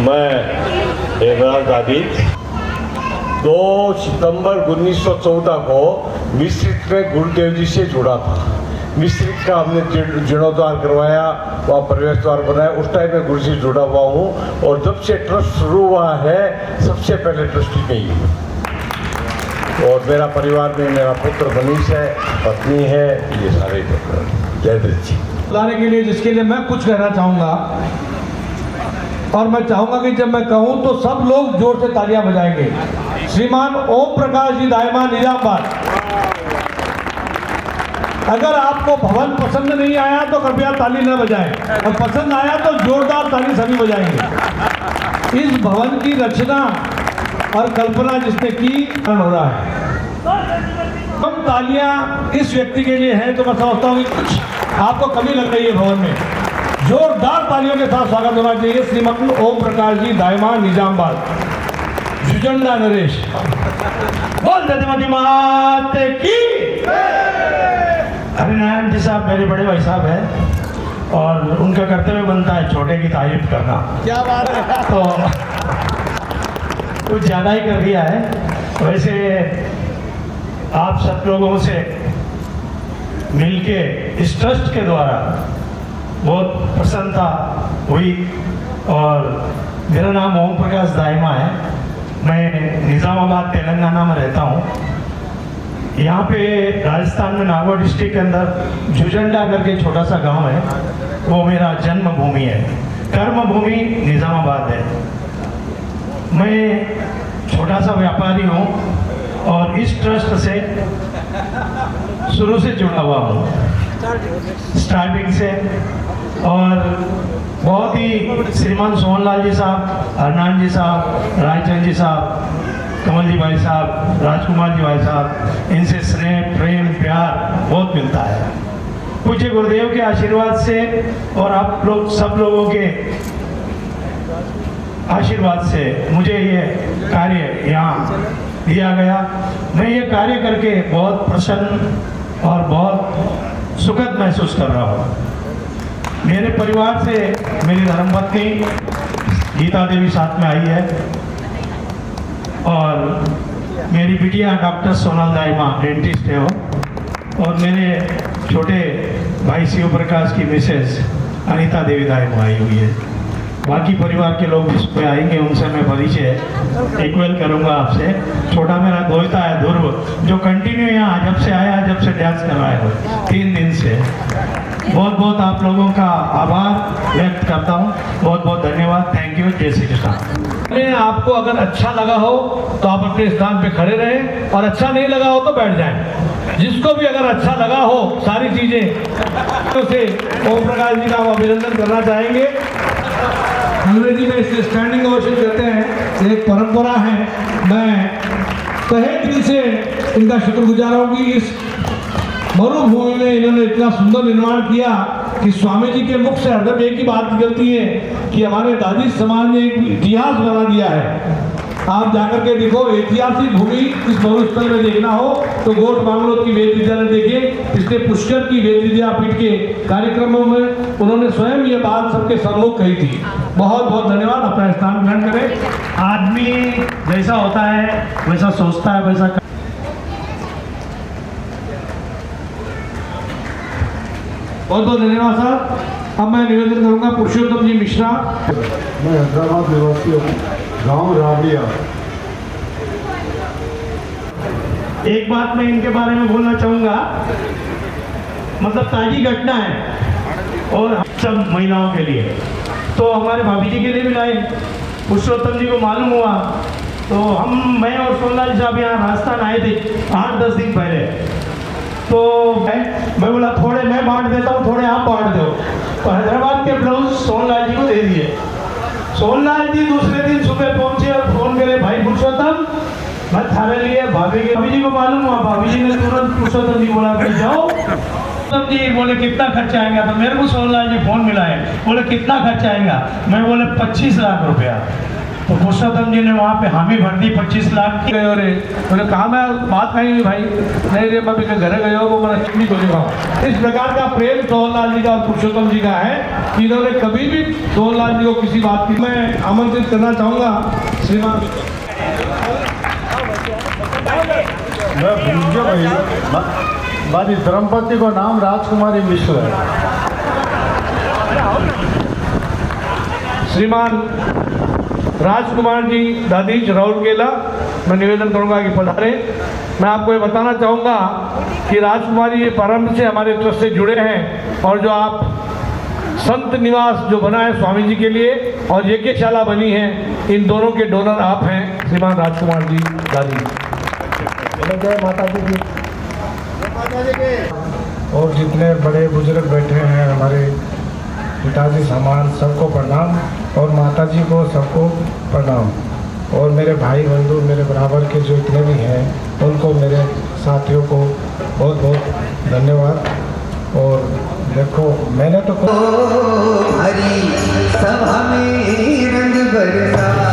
मैं हेमराज दादीज 2 सितंबर 1914 को मिश्रित में गुरुदेव जी से जुड़ा था। मिश्रित का हमने जीर्णोद्धार करवाया, वहाँ प्रवेश द्वार बनाया। उस टाइम में गुरु से जुड़ा हुआ हूँ और जब से ट्रस्ट शुरू हुआ है सबसे पहले ट्रस्टी में ही हूँ। और मेरा परिवार में मेरा पुत्र मनीष है, पत्नी है, ये सारे जय जी। लाने के लिए जिसके लिए मैं कुछ कहना चाहूँगा और मैं चाहूँगा कि जब मैं कहूँ तो सब लोग जोर से तालियां बजाएंगे। श्रीमान ओम प्रकाश जी दायमा निजामाबाद। अगर आपको भवन पसंद नहीं आया तो कृपया ताली न बजाएं और पसंद आया तो जोरदार ताली सभी बजाएंगे। इस भवन की रचना और कल्पना जिसने की हो रहा है। कम तालियां इस व्यक्ति के लिए हैं तो मैं समझता हूँ कि कुछ आपको कमी लग रही है भवन में। जोरदार तालियों के साथ स्वागत होना चाहिए श्रीमती ओम प्रकाश जी दायमा निजामाबाद। जुजंडा नरेश बोल सत्यमती मात की। हरिनारायण जी साहब मेरे बड़े भाई साहब हैं और उनका कर्तव्य बनता है छोटे की तारीफ करना। क्या बात है। तो कुछ ज़्यादा ही कर दिया है। वैसे आप सब लोगों से मिलके इस ट्रस्ट के द्वारा बहुत प्रसन्नता हुई। और मेरा नाम ओम प्रकाश दायमा है। मैं निज़ामाबाद तेलंगाना में रहता हूँ। यहाँ पे राजस्थान में नागौर डिस्ट्रिक्ट के अंदर जुजंडा करके छोटा सा गांव है, वो मेरा जन्मभूमि है। कर्मभूमि निज़ामाबाद है। मैं छोटा सा व्यापारी हूँ और इस ट्रस्ट से शुरू से जुड़ा हुआ हूँ, स्टार्टिंग से। और बहुत ही श्रीमान सोहनलाल जी साहब, हरनारायण जी साहब, रायचंद जी साहब, कमल जी भाई साहब, राजकुमार जी भाई साहब, इनसे स्नेह प्रेम प्यार बहुत मिलता है। पूज्य गुरुदेव के आशीर्वाद से और आप लोग सब लोगों के आशीर्वाद से मुझे ये कार्य यहाँ दिया गया। मैं ये कार्य करके बहुत प्रसन्न और बहुत सुखद महसूस कर रहा हूँ। मेरे परिवार से मेरी धर्मपत्नी गीता देवी साथ में आई है और मेरी बिटिया डॉक्टर सोनल दायमा डेंटिस्ट है वो, और मेरे छोटे भाई शिव प्रकाश की मिसेस अनीता देवी दायमा आई हुई है। बाकी परिवार के लोग जिस पे आएंगे उनसे मैं परिचय इक्वल करूंगा आपसे। छोटा मेरा दोस्त है ध्रुव, जो कंटिन्यू यहाँ जब से आया, जब से डांस कर रहा है 3 दिन से। बहुत बहुत आप लोगों का आभार व्यक्त करता हूँ। बहुत बहुत धन्यवाद। Thank you. जय श्री कृष्ण। आपको अगर अच्छा लगा हो तो आप अपने स्थान पे खड़े रहें और अच्छा नहीं लगा हो तो बैठ जाएं। जिसको भी अगर अच्छा लगा हो सारी चीजें तो से ओम प्रकाश जी का हम अभिनंदन करना चाहेंगे। अंग्रेजी में इसे स्टैंडिंग ओवेशन कहते हैं, एक परंपरा है। मैं तहे दिल से इनका शुक्रगुजार हूँ कि इस मरुभूमि में इन्होंने इतना सुंदर निर्माण किया कि स्वामी जी के मुख से हरदम एक ही बात निकलती है कि हमारे दादी समाज ने एक इतिहास बना दिया है। आप जाकर के देखो, ऐतिहासिक भूमि इस मरुस्थल में देखना हो तो गोट बांग्लोर की वेद विद्यालय देखिए। पिछले पुष्कर की वेद विद्यापीठ के कार्यक्रमों में उन्होंने स्वयं ये बात सबके सम्मुख कही थी। बहुत बहुत धन्यवाद। अपना स्थान ग्रहण करें। आदमी जैसा होता है वैसा सोचता है वैसा बहुत बहुत धन्यवाद साहब। अब मैं निवेदन करूंगा पुरुषोत्तम जी मिश्रा। मैं हैदराबाद निवासी हूँ, गांव राबिया। एक बात मैं इनके बारे में बोलना चाहूँगा, मतलब ताजी घटना है और सब महिलाओं के लिए, तो हमारे भाभी जी के लिए भी लाए। पुरुषोत्तम जी को मालूम हुआ तो मैं और सोनलाल साहब यहाँ राजस्थान आए थे 8-10 दिन पहले, तो मैं बोला थोड़े मैं बांट देता हूँ, थोड़े आप बांट दो। तो हैदराबाद के ब्लाउज सोनलाल जी को दे दिए। सोनलाल जी दूसरे दिन सुबह पहुंचे और फोन करे, भाई पुरुषोत्तम मैं थारे लिए भाभी जी को मालूम हुआ। भाभी जी ने तुरंत पुरुषोत्तम जी बोला भाई जाओ। पुरुषोत्तम जी बोले कितना खर्चा आएगा, तो मेरे को सोनलाल जी फोन मिलाए, बोले कितना खर्चा आएगा, मैं बोले 25 लाख रुपया। तो पुरुषोत्तम जी ने वहाँ पे हामी भर दी 25 लाख की। गयो रे बोले कहा मैं बात कही हुई भाई नहीं रे, मैं घर गए हो वो मैं चिट्ठी को दिखाऊँ। इस प्रकार का प्रेम सोनलाल जी का और पुरुषोत्तम जी का है कि इन्होंने कभी भी सोनलाल जी को किसी बात की। मैं आमंत्रित करना चाहूँगा श्रीमान मेरी धर्मपति को नाम राजकुमारी मिश्र है। श्रीमान राजकुमार जी दादीज राउरकेला, मैं निवेदन करूंगा कि पधारे। मैं आपको ये बताना चाहूँगा कि राजकुमारी ये प्रारंभ से हमारे ट्रस्ट से जुड़े हैं और जो आप संत निवास जो बना है स्वामी जी के लिए और यज्ञशाला बनी है, इन दोनों के डोनर आप हैं श्रीमान राजकुमार जी दादी। जय माता दी की। और जितने बड़े बुजुर्ग बैठे हैं हमारे पिताजी समान, सबको प्रणाम और माता जी को सबको प्रणाम। और मेरे भाई बंधु मेरे बराबर के जो इतने भी हैं उनको, मेरे साथियों को बहुत बहुत धन्यवाद। और देखो मैंने तो हरी सभा में रंग बरसाओ।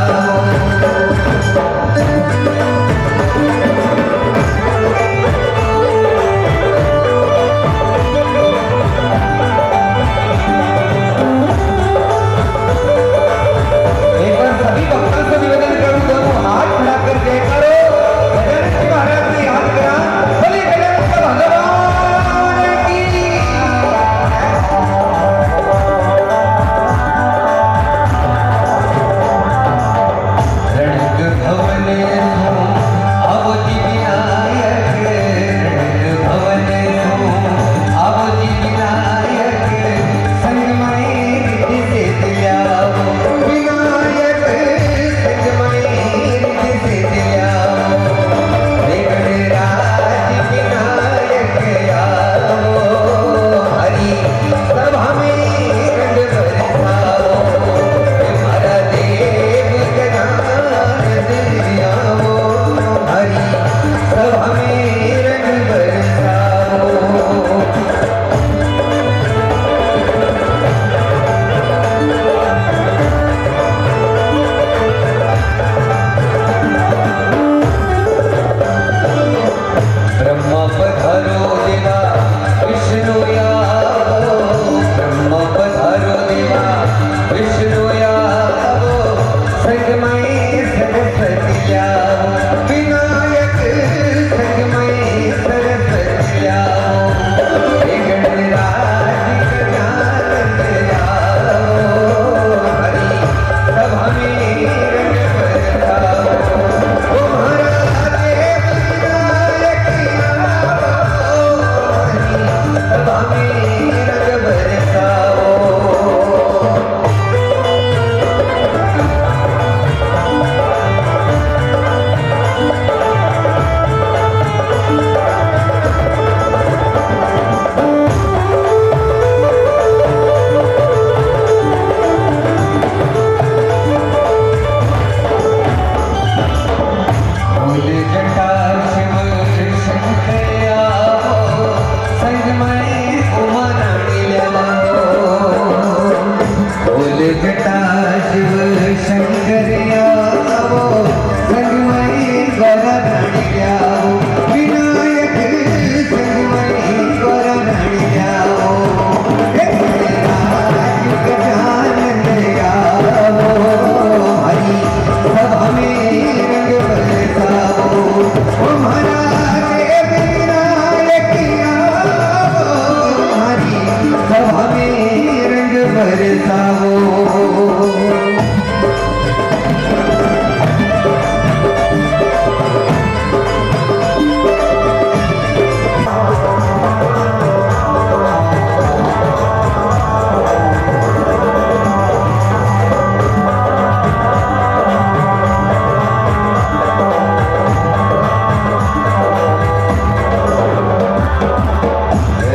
बरसाओ।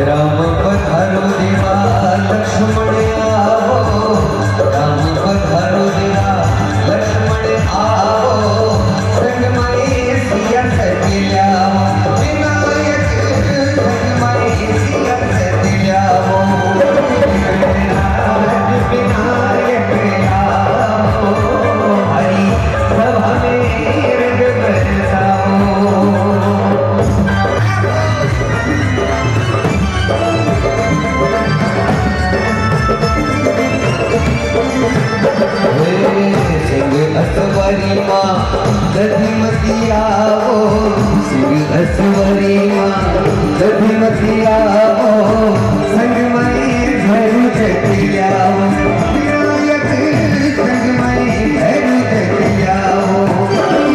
राम पधारो देवा लक्ष्मण आओ, राम पधारो देवा लक्ष्मण आओ, संग में सिया सतियाओ, विनायक संग में सिया सतियाओ, विनायक आओ, हरि सभा में रंग बरसाओ। सिंह असवारी माँ दधिमती आओ, सिंह असवारी माँ दधिमती आओ, संग में भैरू चटियाओ, विनायक संग में भैरू चटियाओ,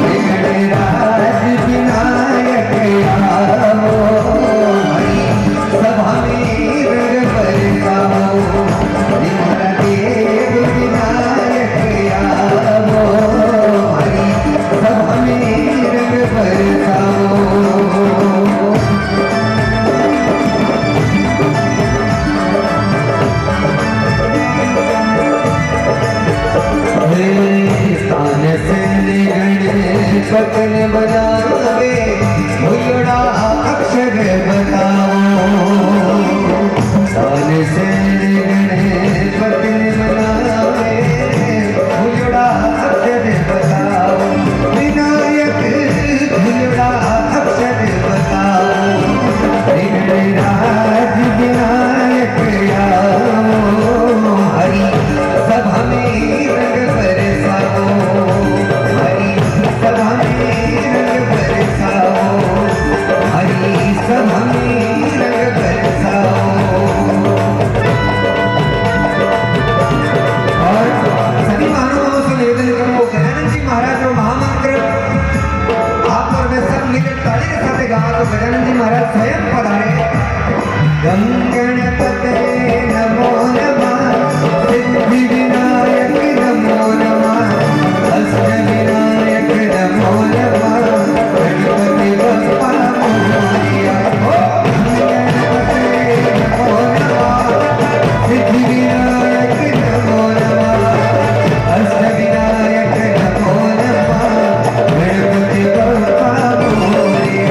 विघ्नराज विनायक आओ, हरि सभा में रंग बरसाओ, देव विनायक आओ, हरि सभा में रंग बरसाओ। स्थान से गणपतन बनावे, भुजड़ा अक्षर बताओ, स्थान से गणपतन बनावे, भुजड़ा अक्षर बताओ, विनायक भुजड़ा अक्षर बताओ, विघ्नराज विनायक आओ, हरि सभा में रंग बरसाओ, हरि सभा में रंग बरसाओ, हरि सभा में रंग बरसाओ। और सभी महानुभावों से निवेदन करो, गजानन जी महाराज जो महामंत्र आप और मैं सब मिलकर ताली के साथ गाओ, तो गजानन जी महाराज स्वयं पधारे। गं गणपते नमो नमः, सिद्धि विनायक नमो नमः, अष्ट विनायक नमो नमः, गणपति बप्पा मोरया। गणपते नमो नमः, सिद्धि विनायक नमो नमः, अष्ट विनायक नमो नमः, गणपति बप्पा मोरया।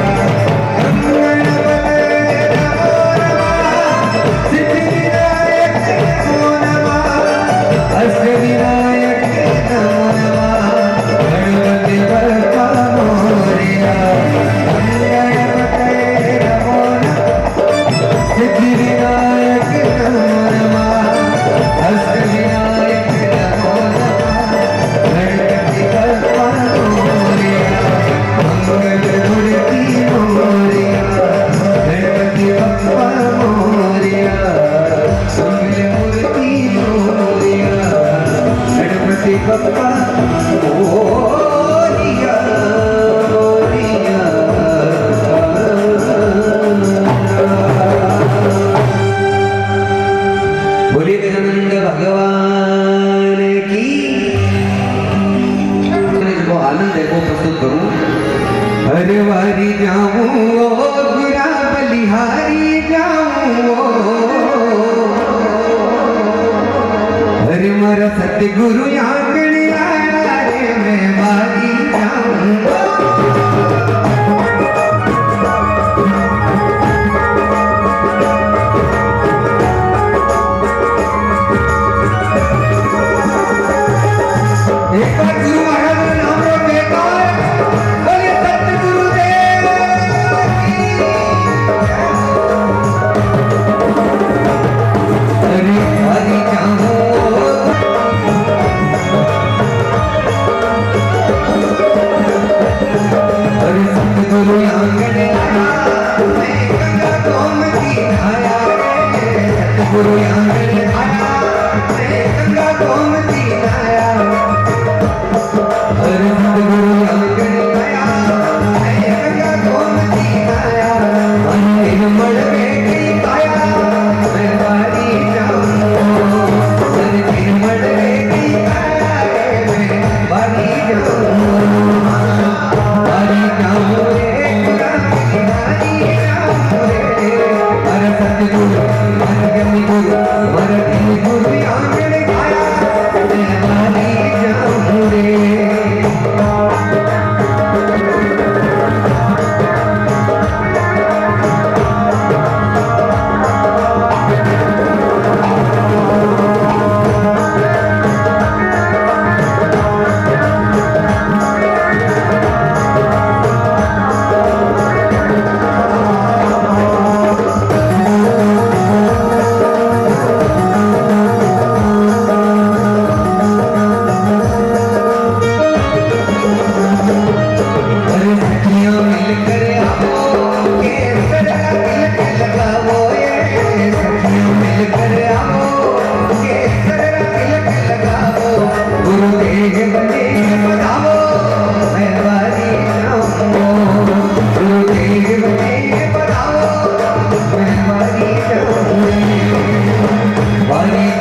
बोले गजानंद भगवान की। जो आनंद है वो प्रस्तुत करूं। हर वारी जाऊं गुरा बलिहारी जाऊं, हर मर सतगुरु आंगन आया रे मैं वारी जाऊं। एक बार गुरु महाराज का नाम लो बेकार, बोले सतगुरुदेव की। हरि हरि जाऊं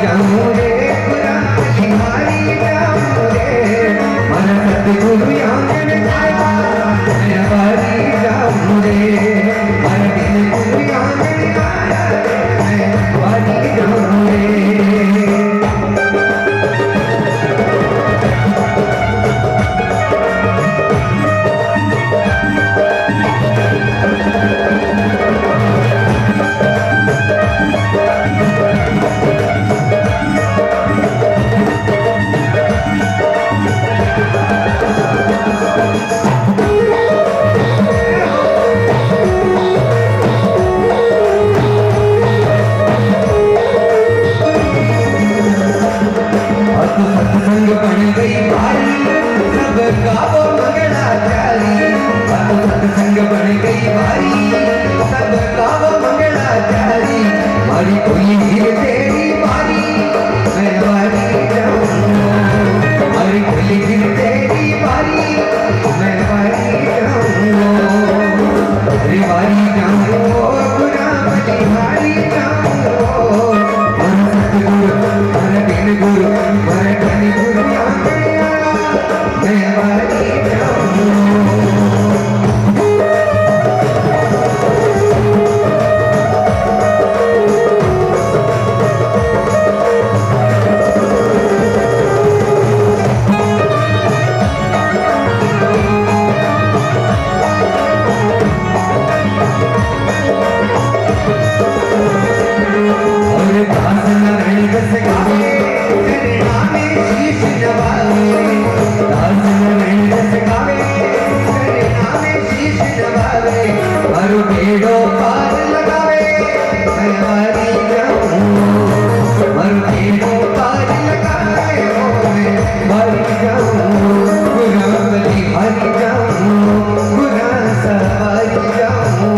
जाऊं रे गुरा बलिहारी जाऊं रे मन सतगुरु आंगन आया मैं बारी जाऊं रे मन बिन गुरु आंगन आया मैं बारी जाऊं रे सत्संग बन गई भारी सब गावो मंगलाचारी सत्संग बन गई भारी सब गावो मंगलाचारी मारी कोई हीर तेरी बारी मैं बारी जाऊं मारी कोई हीर तेरी बारी मैं बारी जाऊं अरे बारी जाऊं गुना बलिहारी जाऊं मन सतगुरु मन बिन गुरु मन बिन गुरु आंगया मैं बारी जाऊं और दास नारायण दस गावे तेरे नामे शीश नवावे दास नारायण दस गावे तेरे नामे शीश नवावे हर बेड़ो पार लगावे मैं बारी जाऊं हर बेड़ो पार लगावे मैं बारी जाऊं गुरा बलिहारी जाऊं गुरा सवारी जाऊं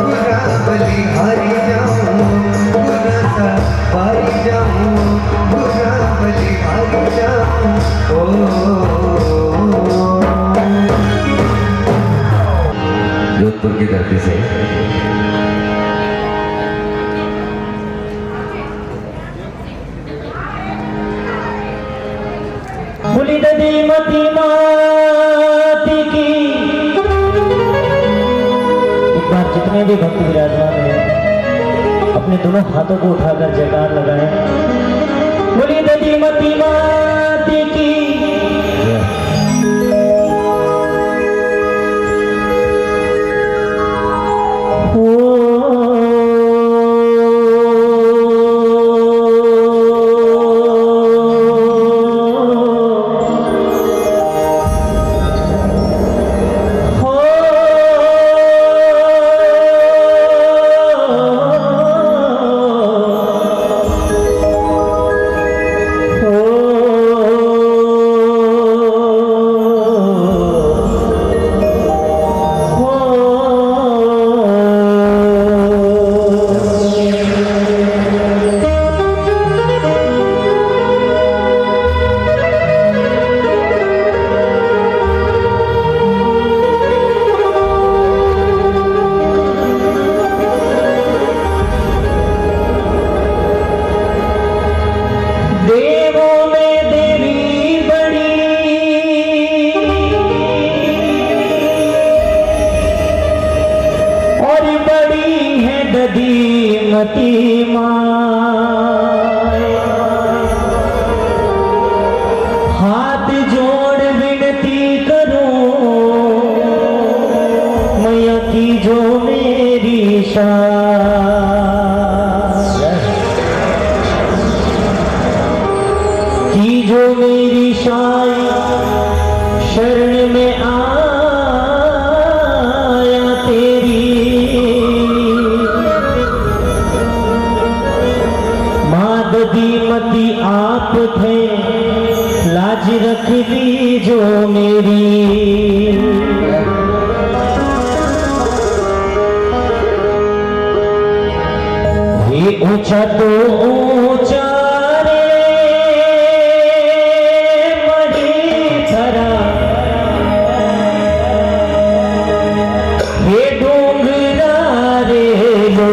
गुरा बलिहारी जाऊं गुरा सवारी जाऊं गुरा बलिहारी जाऊं जोधपुर की धरती से बोली ददी मती माती की एक बार जितने भी भक्त विराजमान हैं अपने दोनों हाथों को उठाकर जयकार लगाएं। बोली ददी मती माती की हाथ जोड़ विनती करूं मैया की जो मेरी की जो मेरी शरण में आया तेरी माददी मती आप थे लाज रख ली जो मेरी ये ऊंचा तो ऊंचा रे मड़ी थरा ये डूंगरा रे लो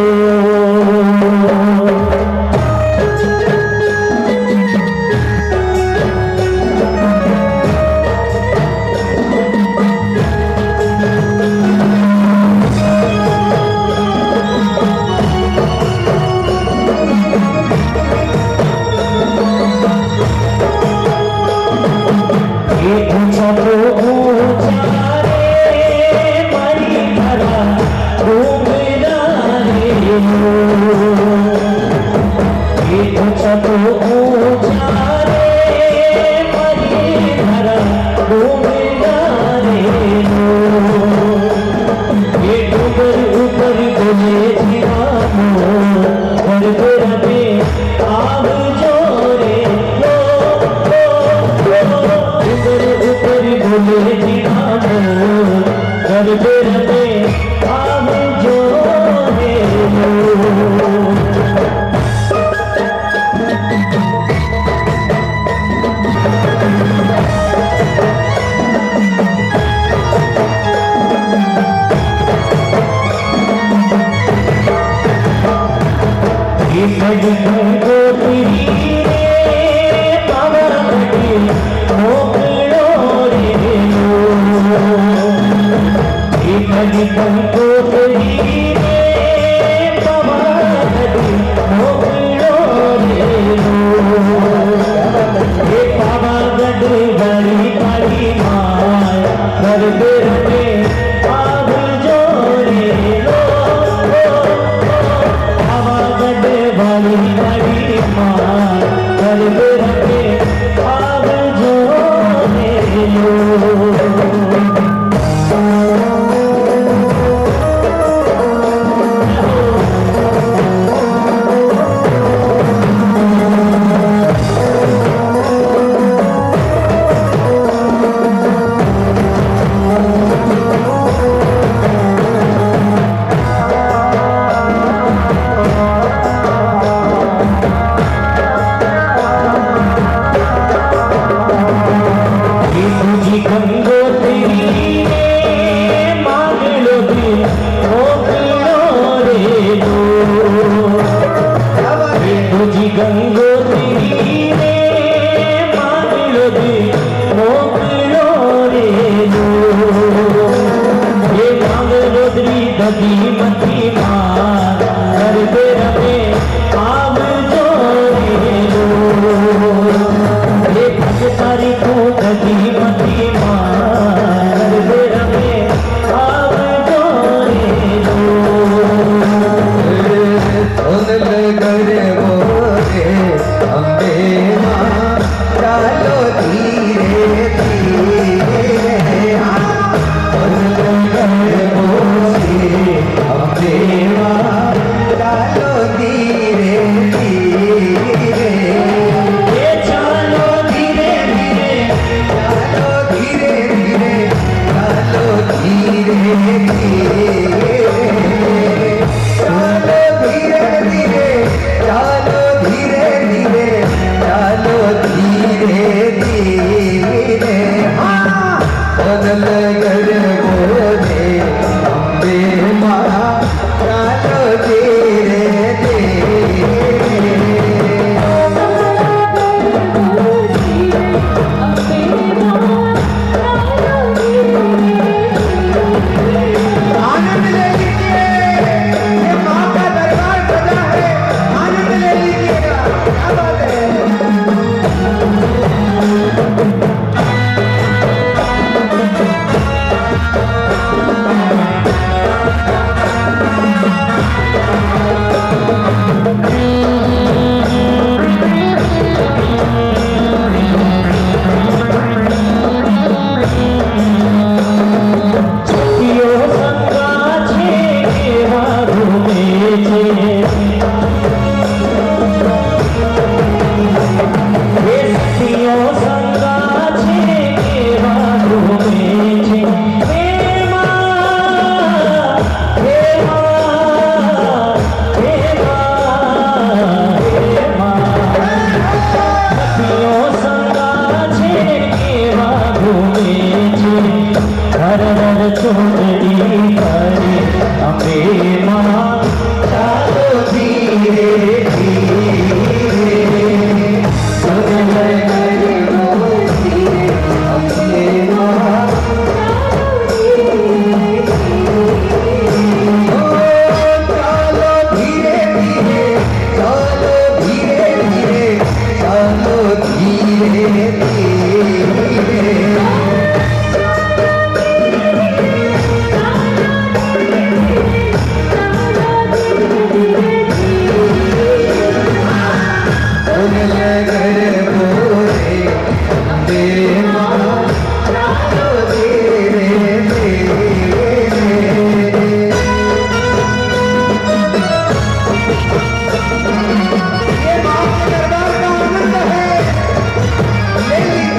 ये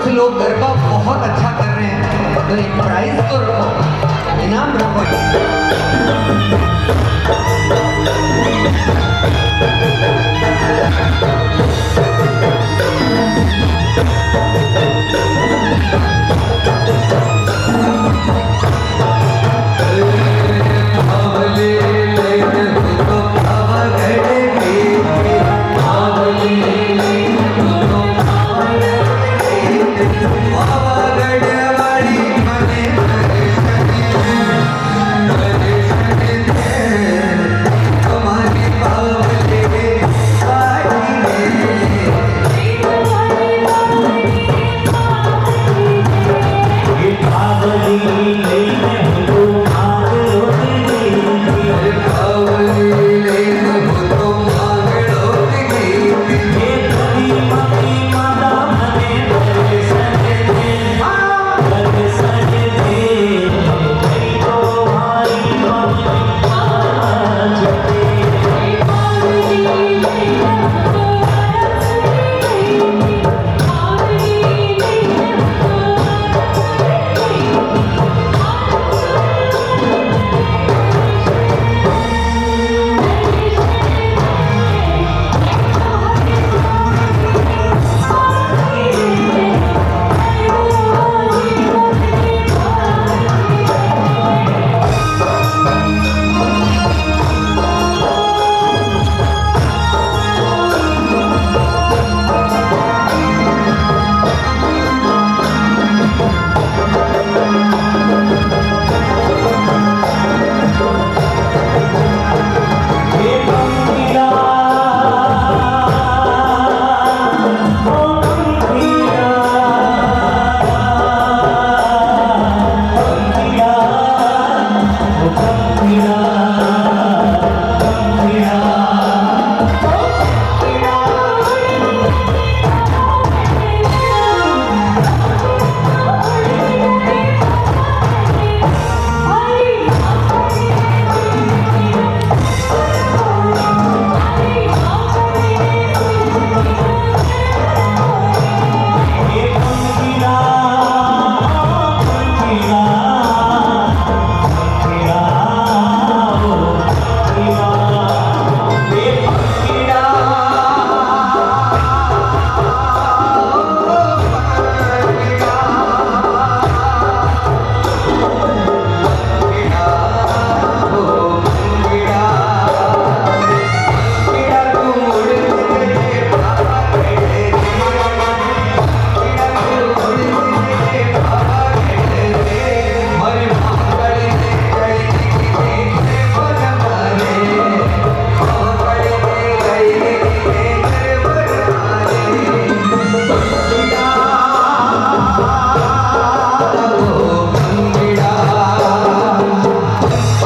कुछ लोग गरबा बहुत अच्छा कर रहे हैं, तो एक प्राइज तो रखो, इनाम रखो।